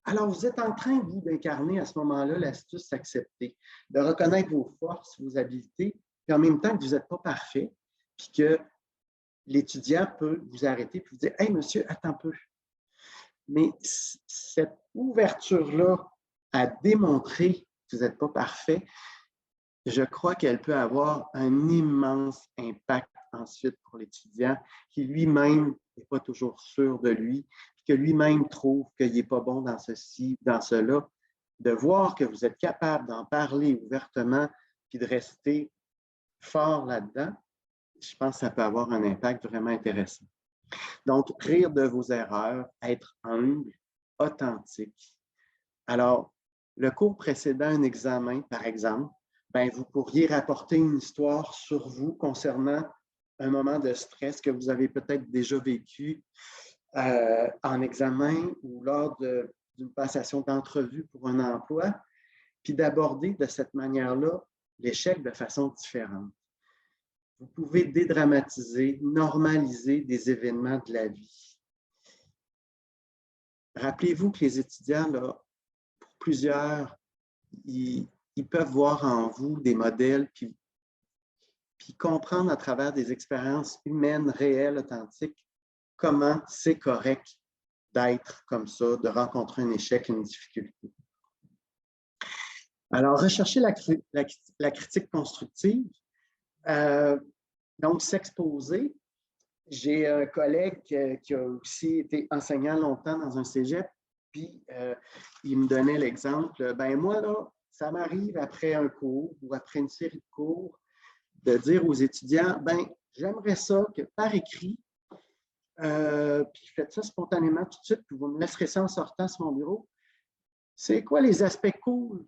Alors, vous êtes en train, vous, d'incarner à ce moment-là l'astuce s'accepter, de reconnaître vos forces, vos habiletés, puis en même temps que vous n'êtes pas parfait, puis que l'étudiant peut vous arrêter et vous dire « Hey, monsieur, attends un peu. » Mais cette ouverture-là à démontrer que vous n'êtes pas parfait, je crois qu'elle peut avoir un immense impact ensuite pour l'étudiant qui lui-même n'est pas toujours sûr de lui, que lui-même trouve qu'il n'est pas bon dans ceci, dans cela, de voir que vous êtes capable d'en parler ouvertement puis de rester fort là-dedans, je pense que ça peut avoir un impact vraiment intéressant. Donc, rire de vos erreurs, être humble, authentique. Alors, le cours précédent un examen, par exemple, bien, vous pourriez rapporter une histoire sur vous concernant un moment de stress que vous avez peut-être déjà vécu en examen ou lors d'une passation d'entrevue pour un emploi, puis d'aborder de cette manière-là l'échec de façon différente. Vous pouvez dédramatiser, normaliser des événements de la vie. Rappelez-vous que les étudiants, là, pour plusieurs, ils peuvent voir en vous des modèles, puis comprendre à travers des expériences humaines, réelles, authentiques, comment c'est correct d'être comme ça, de rencontrer un échec, une difficulté. Alors, rechercher la critique constructive, donc s'exposer. J'ai un collègue qui a aussi été enseignant longtemps dans un cégep, puis il me donnait l'exemple, ben moi, là, ça m'arrive après un cours ou après une série de cours de dire aux étudiants, ben j'aimerais ça que par écrit, puis faites ça spontanément tout de suite, puis vous me laisserez ça en sortant sur mon bureau. C'est quoi les aspects cool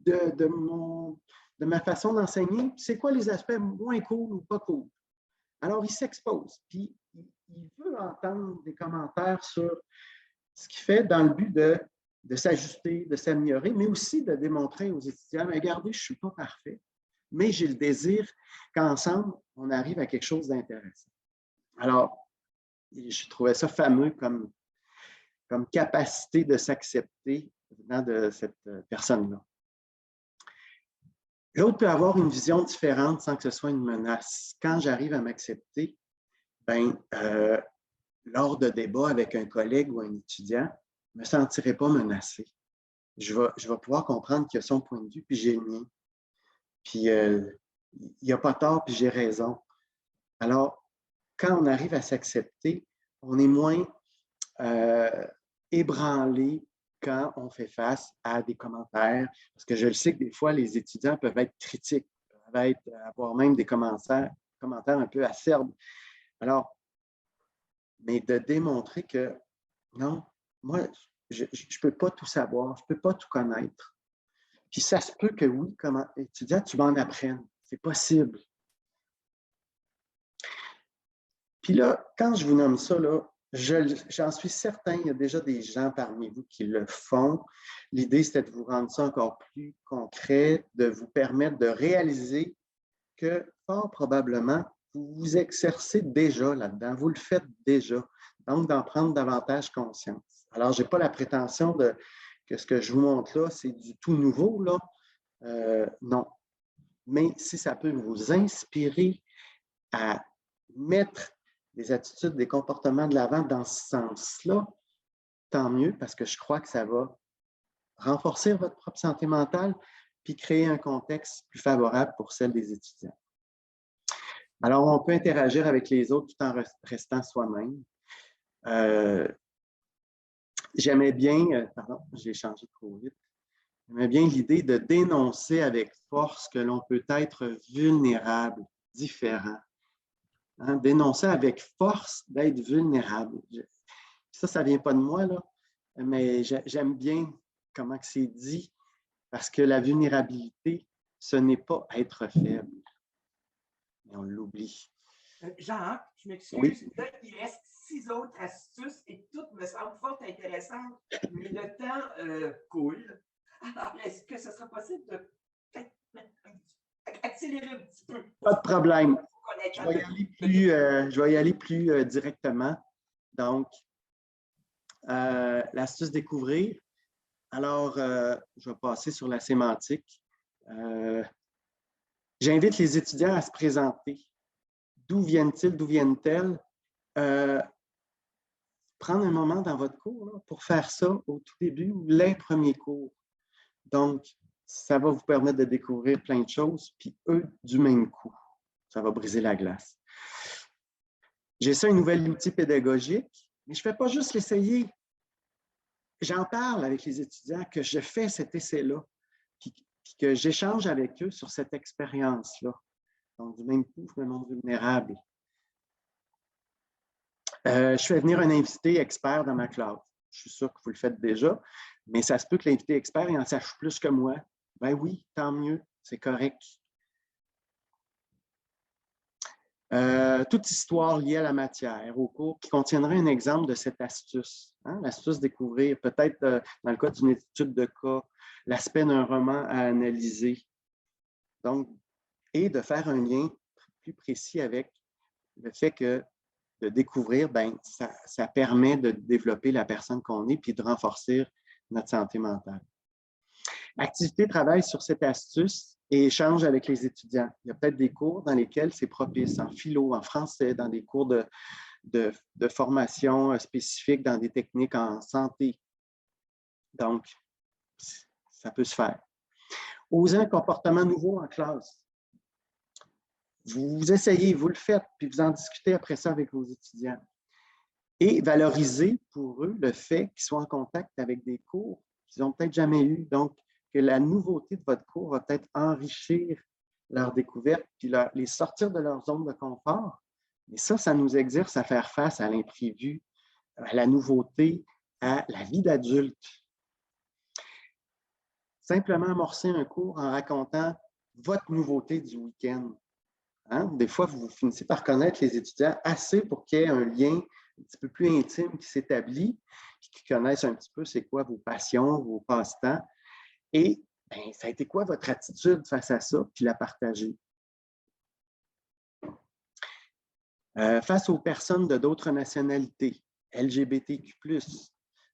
de ma façon d'enseigner? C'est quoi les aspects moins cool ou pas cool? Alors, il s'expose, puis il veut entendre des commentaires sur ce qu'il fait dans le but de s'ajuster, de s'améliorer, mais aussi de démontrer aux étudiants, regardez, je ne suis pas parfait, mais j'ai le désir qu'ensemble, on arrive à quelque chose d'intéressant. Alors, je trouvais ça fameux comme capacité de s'accepter venant de cette personne-là. L'autre peut avoir une vision différente sans que ce soit une menace. Quand j'arrive à m'accepter, lors de débats avec un collègue ou un étudiant, je ne me sentirai pas menacé. Je vais pouvoir comprendre qu'il a son point de vue, puis j'ai le mien. Puis il n'y a pas tort, puis j'ai raison. Alors, quand on arrive à s'accepter, on est moins ébranlé quand on fait face à des commentaires. Parce que je le sais que des fois, les étudiants peuvent être critiques, peuvent avoir même des commentaires un peu acerbes. Alors, mais de démontrer que non, moi, je ne peux pas tout savoir, je ne peux pas tout connaître. Puis ça se peut que oui, comme étudiant, tu m'en apprennes. C'est possible. Puis là, quand je vous nomme ça, là, j'en suis certain, il y a déjà des gens parmi vous qui le font. L'idée, c'était de vous rendre ça encore plus concret, de vous permettre de réaliser que fort probablement, vous vous exercez déjà là-dedans, vous le faites déjà. Donc, d'en prendre davantage conscience. Alors, je n'ai pas la prétention que ce que je vous montre là, c'est du tout nouveau, là. Non. Mais si ça peut vous inspirer à mettre des attitudes, des comportements de l'avant dans ce sens-là, tant mieux, parce que je crois que ça va renforcer votre propre santé mentale puis créer un contexte plus favorable pour celle des étudiants. Alors, on peut interagir avec les autres tout en restant soi-même. J'aimais bien, pardon, j'ai changé trop vite, j'aimais bien l'idée de dénoncer avec force que l'on peut être vulnérable, différent. Hein, dénoncer avec force d'être vulnérable. Ça ne vient pas de moi, là, mais j'aime bien comment c'est dit, parce que la vulnérabilité, ce n'est pas être faible. Mais on l'oublie. Jean, je m'excuse, oui. Là, il reste 6 autres astuces et toutes me semblent fort intéressantes, mais le temps coule. Alors, est-ce que ce sera possible de accélérer un petit peu? Pas de problème. Je vais y aller plus directement. Donc, l'astuce découvrir. Alors, je vais passer sur la sémantique. J'invite les étudiants à se présenter. D'où viennent-ils, d'où viennent-elles? Prendre un moment dans votre cours là, pour faire ça au tout début ou les premiers cours. Donc, ça va vous permettre de découvrir plein de choses, puis eux, du même coup. Ça va briser la glace. J'essaie un nouvel outil pédagogique, mais je ne fais pas juste l'essayer. J'en parle avec les étudiants que je fais cet essai-là, puis que j'échange avec eux sur cette expérience-là. Donc, du même coup, je me montre vulnérable. Je fais venir un invité expert dans ma classe. Je suis sûr que vous le faites déjà, mais ça se peut que l'invité expert il en sache plus que moi. Ben oui, tant mieux, c'est correct. Toute histoire liée à la matière, au cours, qui contiendrait un exemple de cette astuce. Hein? L'astuce découvrir, peut-être dans le cas d'une étude de cas, l'aspect d'un roman à analyser. Donc, et de faire un lien plus précis avec le fait que de découvrir, ben, ça permet de développer la personne qu'on est puis de renforcer notre santé mentale. Activité travaille sur cette astuce et échange avec les étudiants. Il y a peut-être des cours dans lesquels c'est propice, en philo, en français, dans des cours de formation spécifiques, dans des techniques en santé. Donc, ça peut se faire. Oser un comportement nouveau en classe. Vous essayez, vous le faites, puis vous en discutez après ça avec vos étudiants. Et valoriser pour eux le fait qu'ils soient en contact avec des cours qu'ils n'ont peut-être jamais eu. Donc, que la nouveauté de votre cours va peut-être enrichir leur découverte puis les sortir de leur zone de confort. Et ça nous exerce à faire face à l'imprévu, à la nouveauté, à la vie d'adulte. Simplement amorcer un cours en racontant votre nouveauté du week-end. Hein? Des fois, vous finissez par connaître les étudiants assez pour qu'il y ait un lien un petit peu plus intime qui s'établit, qui connaissent un petit peu c'est quoi vos passions, vos passe-temps. Et bien, ça a été quoi votre attitude face à ça, puis la partager. Face aux personnes de d'autres nationalités, LGBTQ+,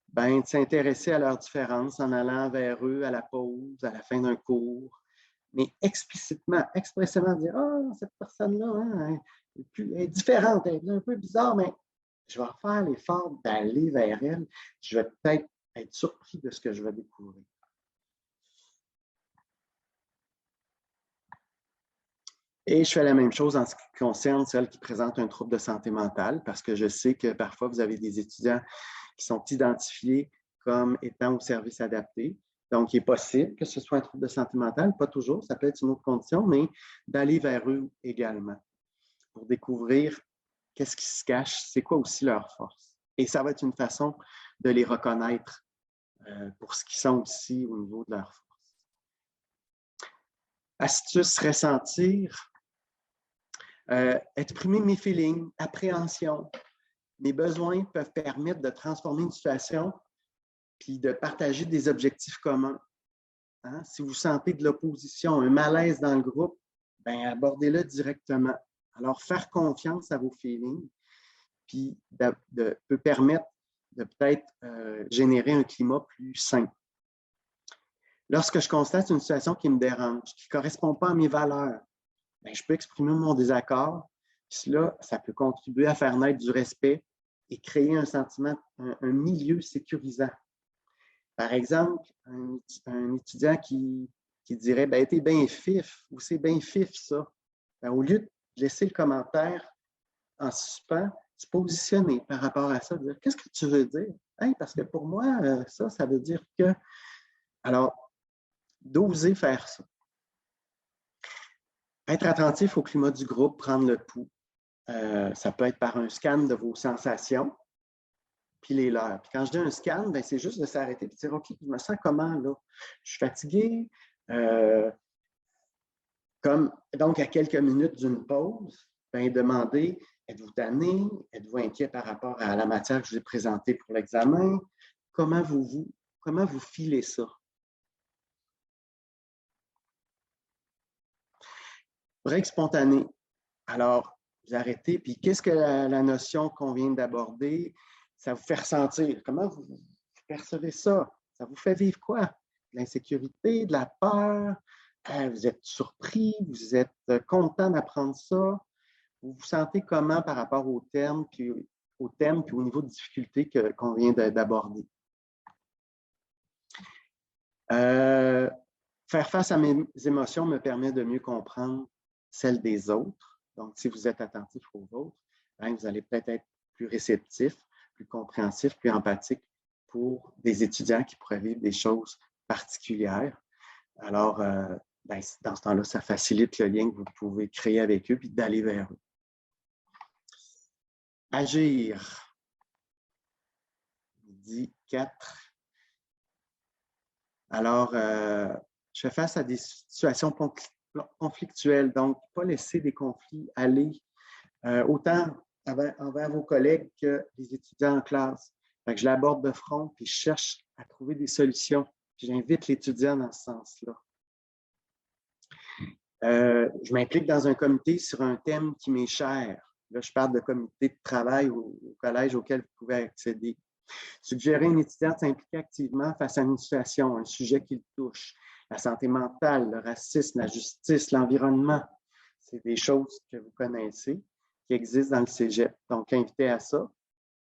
ben, de s'intéresser à leurs différences en allant vers eux à la pause, à la fin d'un cours, mais expressément dire « Ah, cette personne-là, hein, elle est différente, elle est un peu bizarre, mais je vais faire l'effort d'aller vers elle. Je vais peut-être être surpris de ce que je vais découvrir. » Et je fais la même chose en ce qui concerne celles qui présentent un trouble de santé mentale, parce que je sais que parfois, vous avez des étudiants qui sont identifiés comme étant au service adapté. Donc, il est possible que ce soit un trouble de santé mentale, pas toujours, ça peut être une autre condition, mais d'aller vers eux également pour découvrir qu'est-ce qui se cache, c'est quoi aussi leur force. Et ça va être une façon de les reconnaître pour ce qu'ils sont aussi au niveau de leur force. Astuce, ressentir. Exprimer mes feelings, appréhension. Mes besoins peuvent permettre de transformer une situation puis de partager des objectifs communs. Hein? Si vous sentez de l'opposition, un malaise dans le groupe, ben abordez-le directement. Alors, faire confiance à vos feelings puis peut permettre de peut-être générer un climat plus sain. Lorsque je constate une situation qui me dérange, qui ne correspond pas à mes valeurs, ben, je peux exprimer mon désaccord. Puis là, ça peut contribuer à faire naître du respect et créer un sentiment, un milieu sécurisant. Par exemple, un étudiant qui dirait ben, « t'es bien fif » ou « c'est bien fif ça », ben, au lieu de laisser le commentaire en suspens, se positionner par rapport à ça, dire « qu'est-ce que tu veux dire? Hey, parce que pour moi, ça veut dire que… » Alors, d'oser faire ça. Être attentif au climat du groupe, prendre le pouls. Ça peut être par un scan de vos sensations, puis les leurs. Puis quand je dis un scan, ben, c'est juste de s'arrêter et de dire « OK, je me sens comment là? Je suis fatigué. » Donc, à quelques minutes d'une pause, ben, demandez « Êtes-vous tanné? Êtes-vous inquiet par rapport à la matière que je vous ai présentée pour l'examen? Comment vous filez ça? » Break spontané. Alors, vous arrêtez, puis qu'est-ce que la notion qu'on vient d'aborder, ça vous fait ressentir? Comment vous percevez ça? Ça vous fait vivre quoi? De l'insécurité, de la peur? Vous êtes surpris? Vous êtes content d'apprendre ça? Vous vous sentez comment par rapport au thème, puis au niveau de difficulté qu'on vient d'aborder? Faire face à mes émotions me permet de mieux comprendre celles des autres. Donc, si vous êtes attentif aux vôtres, hein, vous allez peut-être être plus réceptif, plus compréhensif, plus empathique pour des étudiants qui pourraient vivre des choses particulières. Alors, ben, dans ce temps-là, ça facilite le lien que vous pouvez créer avec eux puis d'aller vers eux. Agir. Dit 4. Alors, je fais face à des situations conflictuelles, donc pas laisser des conflits aller autant envers vos collègues que les étudiants en classe. Fait que je l'aborde de front puis je cherche à trouver des solutions. J'invite l'étudiant dans ce sens-là. Je m'implique dans un comité sur un thème qui m'est cher. Là, je parle de comité de travail au collège auquel vous pouvez accéder. Suggérer à une étudiante de s'impliquer activement face à une situation, un sujet qui le touche. La santé mentale, le racisme, la justice, l'environnement. C'est des choses que vous connaissez, qui existent dans le cégep. Donc, invitez à ça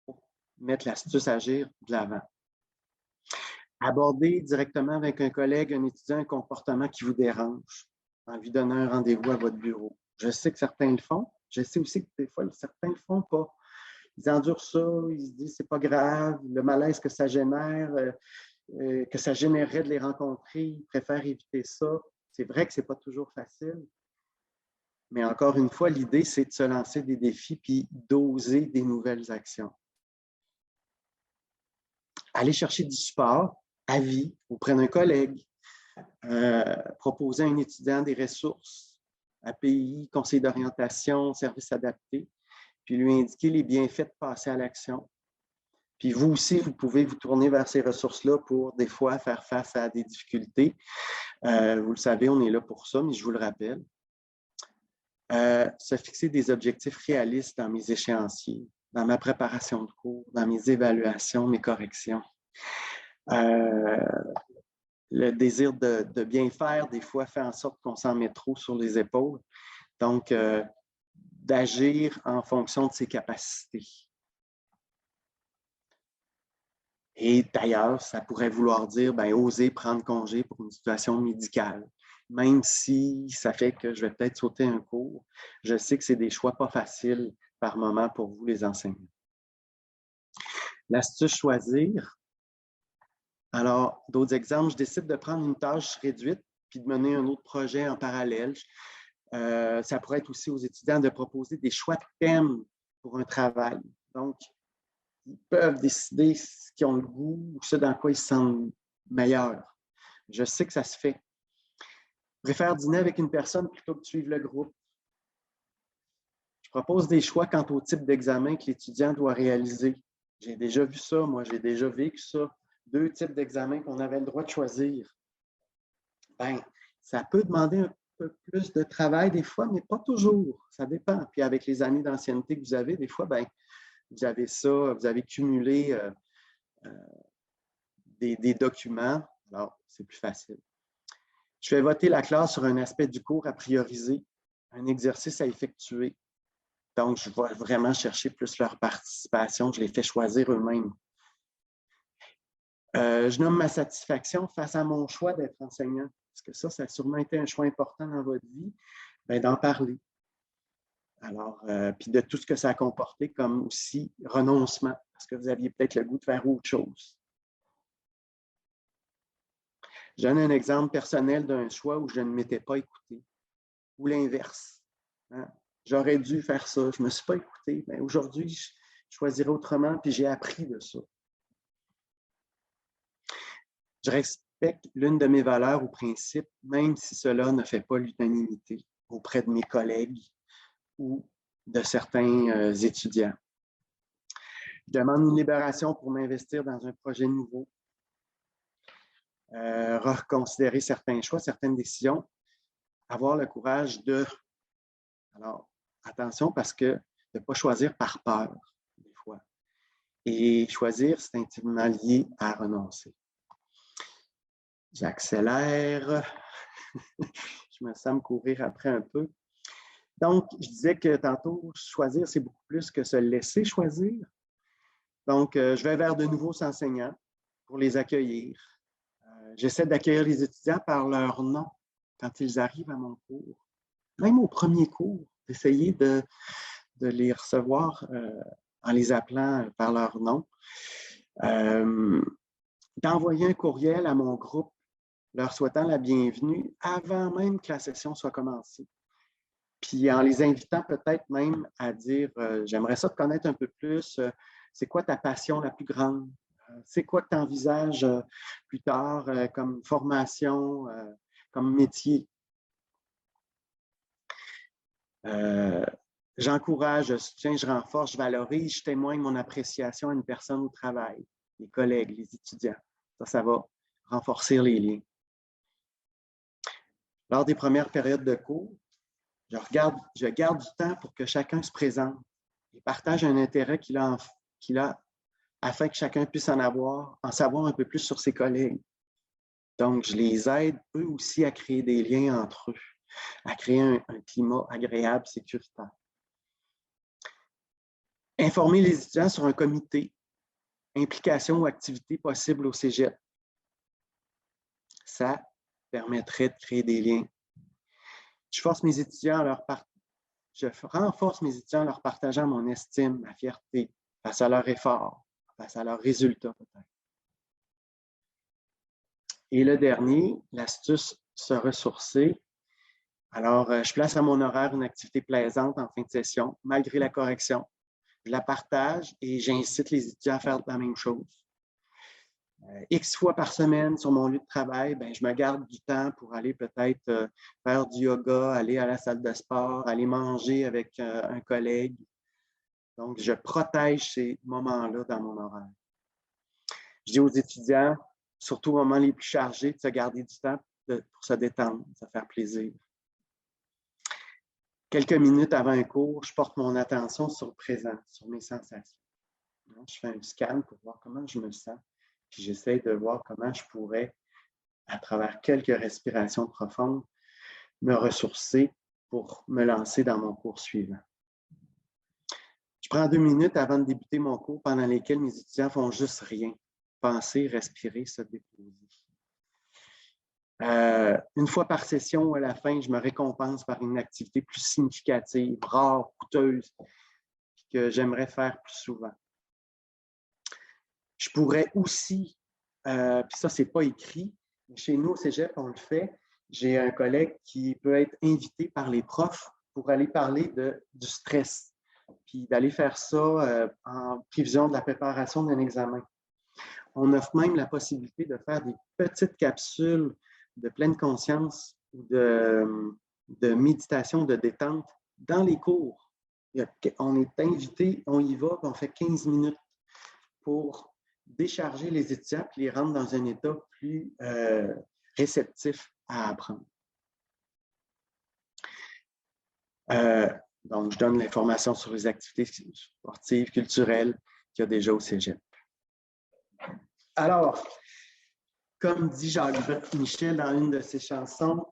pour mettre l'astuce agir de l'avant. Aborder directement avec un collègue, un étudiant, un comportement qui vous dérange en lui donnant un rendez-vous à votre bureau. Je sais que certains le font. Je sais aussi que des fois, certains ne le font pas. Ils endurent ça, ils se disent c'est pas grave, le malaise que ça génère, que ça générerait de les rencontrer, ils préfèrent éviter ça. C'est vrai que c'est pas toujours facile, mais encore une fois, l'idée, c'est de se lancer des défis puis d'oser des nouvelles actions. Aller chercher du support, avis auprès d'un collègue, proposer à un étudiant des ressources, API, conseil d'orientation, services adaptés, puis lui indiquer les bienfaits de passer à l'action. Puis vous aussi, vous pouvez vous tourner vers ces ressources-là pour, des fois, faire face à des difficultés. Vous le savez, on est là pour ça, mais je vous le rappelle. Se fixer des objectifs réalistes dans mes échéanciers, dans ma préparation de cours, dans mes évaluations, mes corrections. Le désir de bien faire, des fois, fait en sorte qu'on s'en met trop sur les épaules. Donc, d'agir en fonction de ses capacités. Et d'ailleurs, ça pourrait vouloir dire oser prendre congé pour une situation médicale. Même si ça fait que je vais peut-être sauter un cours, je sais que c'est des choix pas faciles par moment pour vous, les enseignants. L'astuce choisir. Alors, d'autres exemples, je décide de prendre une tâche réduite puis de mener un autre projet en parallèle. Ça pourrait être aussi aux étudiants de proposer des choix de thèmes pour un travail. Donc, ils peuvent décider ce qu'ils ont le goût ou ce dans quoi ils se sentent meilleurs. Je sais que ça se fait. Je préfère dîner avec une personne plutôt que de suivre le groupe. Je propose des choix quant au type d'examen que l'étudiant doit réaliser. J'ai déjà vu ça, moi, j'ai déjà vécu ça. 2 types d'examens qu'on avait le droit de choisir. Ça peut demander un peu plus de travail des fois, mais pas toujours. Ça dépend. Puis avec les années d'ancienneté que vous avez, des fois, vous avez ça, vous avez cumulé des documents. Alors, c'est plus facile. Je fais voter la classe sur un aspect du cours à prioriser, un exercice à effectuer. Donc, je vais vraiment chercher plus leur participation. Je les fais choisir eux-mêmes. Je nomme ma satisfaction face à mon choix d'être enseignant. Parce que ça a sûrement été un choix important dans votre vie, d'en parler. Alors, puis de tout ce que ça a comporté, comme aussi renoncement, parce que vous aviez peut-être le goût de faire autre chose. Je donne un exemple personnel d'un choix où je ne m'étais pas écouté, ou l'inverse. Hein? J'aurais dû faire ça, je ne me suis pas écouté. Mais aujourd'hui, je choisirais autrement, puis j'ai appris de ça. Je respecte l'une de mes valeurs ou principes, même si cela ne fait pas l'unanimité auprès de mes collègues ou de certains étudiants. Je demande une libération pour m'investir dans un projet nouveau, reconsidérer certains choix, certaines décisions, avoir le courage de... Alors, attention parce que de ne pas choisir par peur, des fois. Et choisir, c'est intimement lié à renoncer. J'accélère. Je me sens me courir après un peu. Donc, je disais que tantôt, choisir, c'est beaucoup plus que se laisser choisir. Donc, je vais vers de nouveaux enseignants pour les accueillir. J'essaie d'accueillir les étudiants par leur nom quand ils arrivent à mon cours. Même au premier cours, d'essayer de les recevoir en les appelant par leur nom. D'envoyer un courriel à mon groupe leur souhaitant la bienvenue avant même que la session soit commencée. Puis en les invitant peut-être même à dire j'aimerais ça te connaître un peu plus, c'est quoi ta passion la plus grande? C'est quoi que tu envisages plus tard comme formation, comme métier? J'encourage, je soutiens, je renforce, je valorise, je témoigne mon appréciation à une personne au travail, les collègues, les étudiants. Ça va renforcer les liens. Lors des premières périodes de cours, je garde du temps pour que chacun se présente et partage un intérêt qu'il a afin que chacun puisse en savoir un peu plus sur ses collègues. Donc, je les aide eux aussi à créer des liens entre eux, à créer un climat agréable, sécuritaire. Informer les étudiants sur un comité, implication ou activité possible au cégep. Ça permettrait de créer des liens. Je renforce mes étudiants en leur partageant mon estime, ma fierté, face à leur effort, face à leurs résultats peut-être. Et le dernier, l'astuce se ressourcer. Alors, je place à mon horaire une activité plaisante en fin de session, malgré la correction. Je la partage et j'incite les étudiants à faire la même chose. X fois par semaine sur mon lieu de travail, je me garde du temps pour aller peut-être faire du yoga, aller à la salle de sport, aller manger avec un collègue. Donc, je protège ces moments-là dans mon horaire. Je dis aux étudiants, surtout aux moments les plus chargés, de se garder du temps pour se détendre, se faire plaisir. quelques minutes avant un cours, je porte mon attention sur le présent, sur mes sensations. Je fais un scan pour voir comment je me sens, puis j'essaie de voir comment je pourrais, à travers quelques respirations profondes, me ressourcer pour me lancer dans mon cours suivant. Je prends 2 minutes avant de débuter mon cours pendant lesquelles mes étudiants font juste rien. Penser, respirer, se déposer. Une fois par session, à la fin, je me récompense par une activité plus significative, rare, coûteuse, que j'aimerais faire plus souvent. Je pourrais aussi, puis ça, c'est pas écrit, mais chez nous au Cégep, on le fait. J'ai un collègue qui peut être invité par les profs pour aller parler du stress, puis d'aller faire ça en prévision de la préparation d'un examen. On offre même la possibilité de faire des petites capsules de pleine conscience ou de méditation, de détente dans les cours. On est invité, on y va, puis on fait 15 minutes pour décharger les étudiants et les rendre dans un état plus réceptif à apprendre. Donc, je donne l'information sur les activités sportives, culturelles qu'il y a déjà au Cégep. Alors, comme dit Jacques Michel dans une de ses chansons,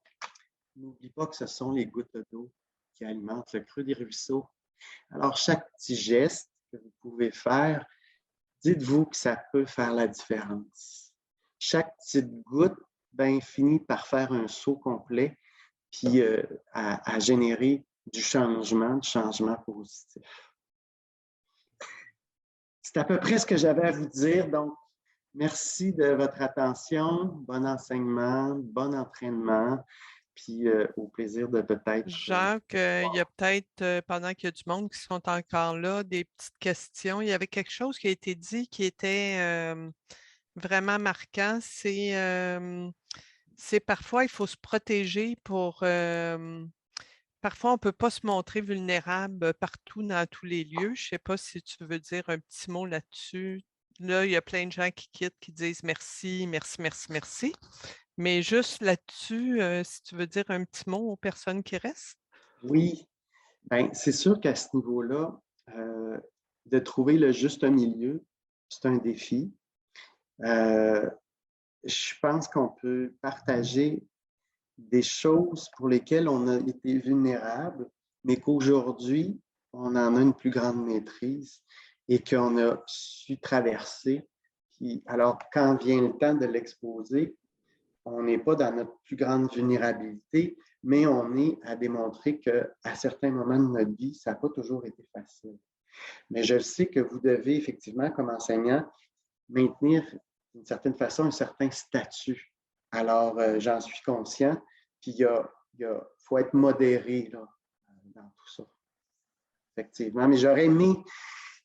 n'oublie pas que ce sont les gouttes d'eau qui alimentent le creux des ruisseaux. Alors, chaque petit geste que vous pouvez faire, dites-vous que ça peut faire la différence. Chaque petite goutte finit par faire un saut complet puis à générer du changement positif. C'est à peu près ce que j'avais à vous dire. Donc, merci de votre attention. Bon enseignement, bon entraînement. Puis au plaisir de peut-être… Jacques, il y a peut-être, pendant qu'il y a du monde qui sont encore là, des petites questions. Il y avait quelque chose qui a été dit qui était vraiment marquant. C'est parfois, il faut se protéger pour… parfois, on ne peut pas se montrer vulnérable partout, dans tous les lieux. Je ne sais pas si tu veux dire un petit mot là-dessus. Là, il y a plein de gens qui quittent, qui disent merci, merci, merci, merci. Mais juste là-dessus, si tu veux dire un petit mot aux personnes qui restent. Oui, c'est sûr qu'à ce niveau-là, de trouver le juste milieu, c'est un défi. Je pense qu'on peut partager des choses pour lesquelles on a été vulnérable, mais qu'aujourd'hui, on en a une plus grande maîtrise et qu'on a su traverser. Puis, alors, quand vient le temps de l'exposer, on n'est pas dans notre plus grande vulnérabilité, mais on est à démontrer qu'à certains moments de notre vie, ça n'a pas toujours été facile. Mais je sais que vous devez effectivement, comme enseignant, maintenir d'une certaine façon un certain statut. Alors, j'en suis conscient. Puis, il faut être modéré là, dans tout ça. Effectivement. Mais j'aurais aimé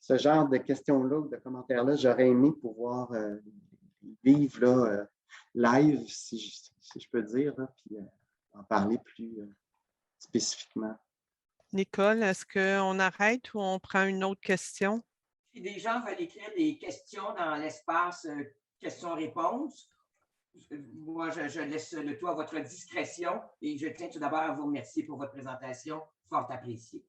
ce genre de questions-là, de commentaires-là, j'aurais aimé pouvoir vivre là, live, si je peux dire, là, puis en parler plus spécifiquement. Nicole, est-ce qu'on arrête ou on prend une autre question? Si des gens veulent écrire des questions dans l'espace questions-réponses, moi, je laisse le tout à votre discrétion et je tiens tout d'abord à vous remercier pour votre présentation, fort appréciée.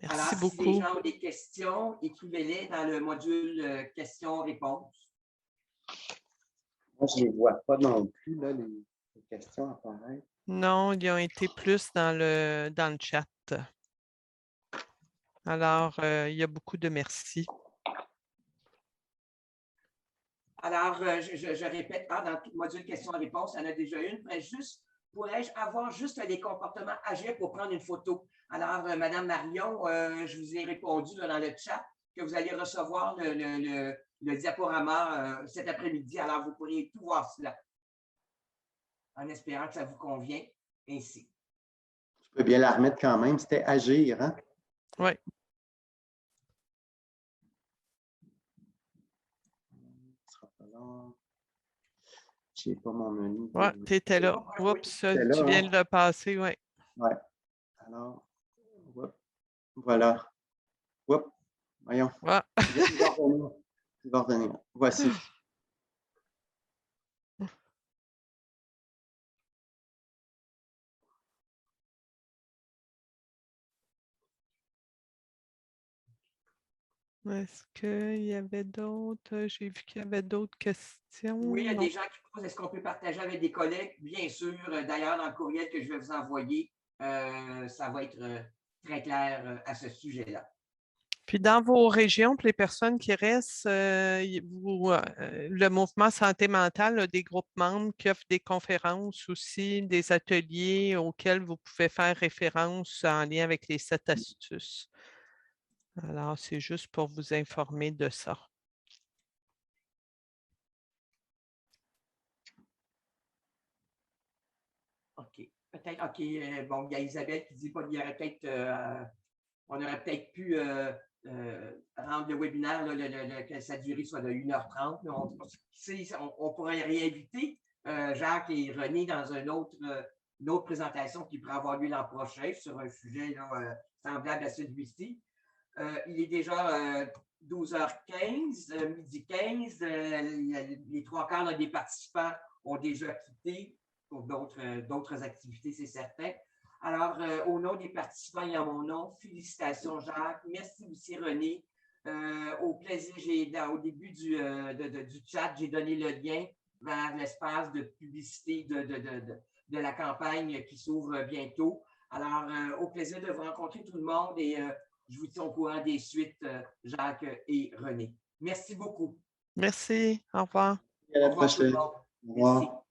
Merci Alors, beaucoup. Si des gens ont des questions, écrivez-les dans le module questions-réponses. Moi, je ne les vois pas non plus, là, les questions apparaissent. Non, ils ont été plus dans le chat. Alors, il y a beaucoup de merci. Alors, je répète, dans le module questions-réponses, il y en a déjà une. Mais pourrais-je avoir juste les comportements agir pour prendre une photo? Alors, Madame Marion, je vous ai répondu là, dans le chat que vous allez recevoir le diaporama cet après-midi. Alors, vous pourrez tout voir cela. En espérant que ça vous convient ainsi. Je peux bien la remettre quand même. C'était agir, hein? Oui. Je n'ai pas mon menu. Oui, tu étais là. Oups, tu viens de le passer, oui. Oui. Alors, voilà. Voyons. Ouais. Il va revenir. Voici. Est-ce qu'il y avait d'autres? J'ai vu qu'il y avait d'autres questions. Oui, il y a Non. des gens qui posent, est-ce qu'on peut partager avec des collègues? Bien sûr. D'ailleurs, dans le courriel que je vais vous envoyer, ça va être très clair à ce sujet-là. Puis dans vos régions, pour les personnes qui restent, le mouvement santé mentale a des groupes membres qui offrent des conférences aussi, des ateliers auxquels vous pouvez faire référence en lien avec les 7 astuces. Alors, c'est juste pour vous informer de ça. OK. Peut-être, OK. Bon, il y a Isabelle qui dit on aurait peut-être pu rendre le webinaire, là, que sa durée soit de 1h30. Mais on pourrait réinviter Jacques et René dans une autre présentation qui pourrait avoir lieu l'an prochain sur un sujet là, semblable à celui-ci. Il est déjà 12h15, midi 15. Les 3/4 des participants ont déjà quitté pour d'autres activités, c'est certain. Alors, au nom des participants et à mon nom, félicitations Jacques. Merci aussi René. Au plaisir, au début du chat, j'ai donné le lien vers l'espace de publicité de la campagne qui s'ouvre bientôt. Alors, au plaisir de vous rencontrer tout le monde et je vous tiens au courant des suites, Jacques et René. Merci beaucoup. Merci. Au revoir. À la Au revoir tout le prochaine. monde. Au revoir. Merci.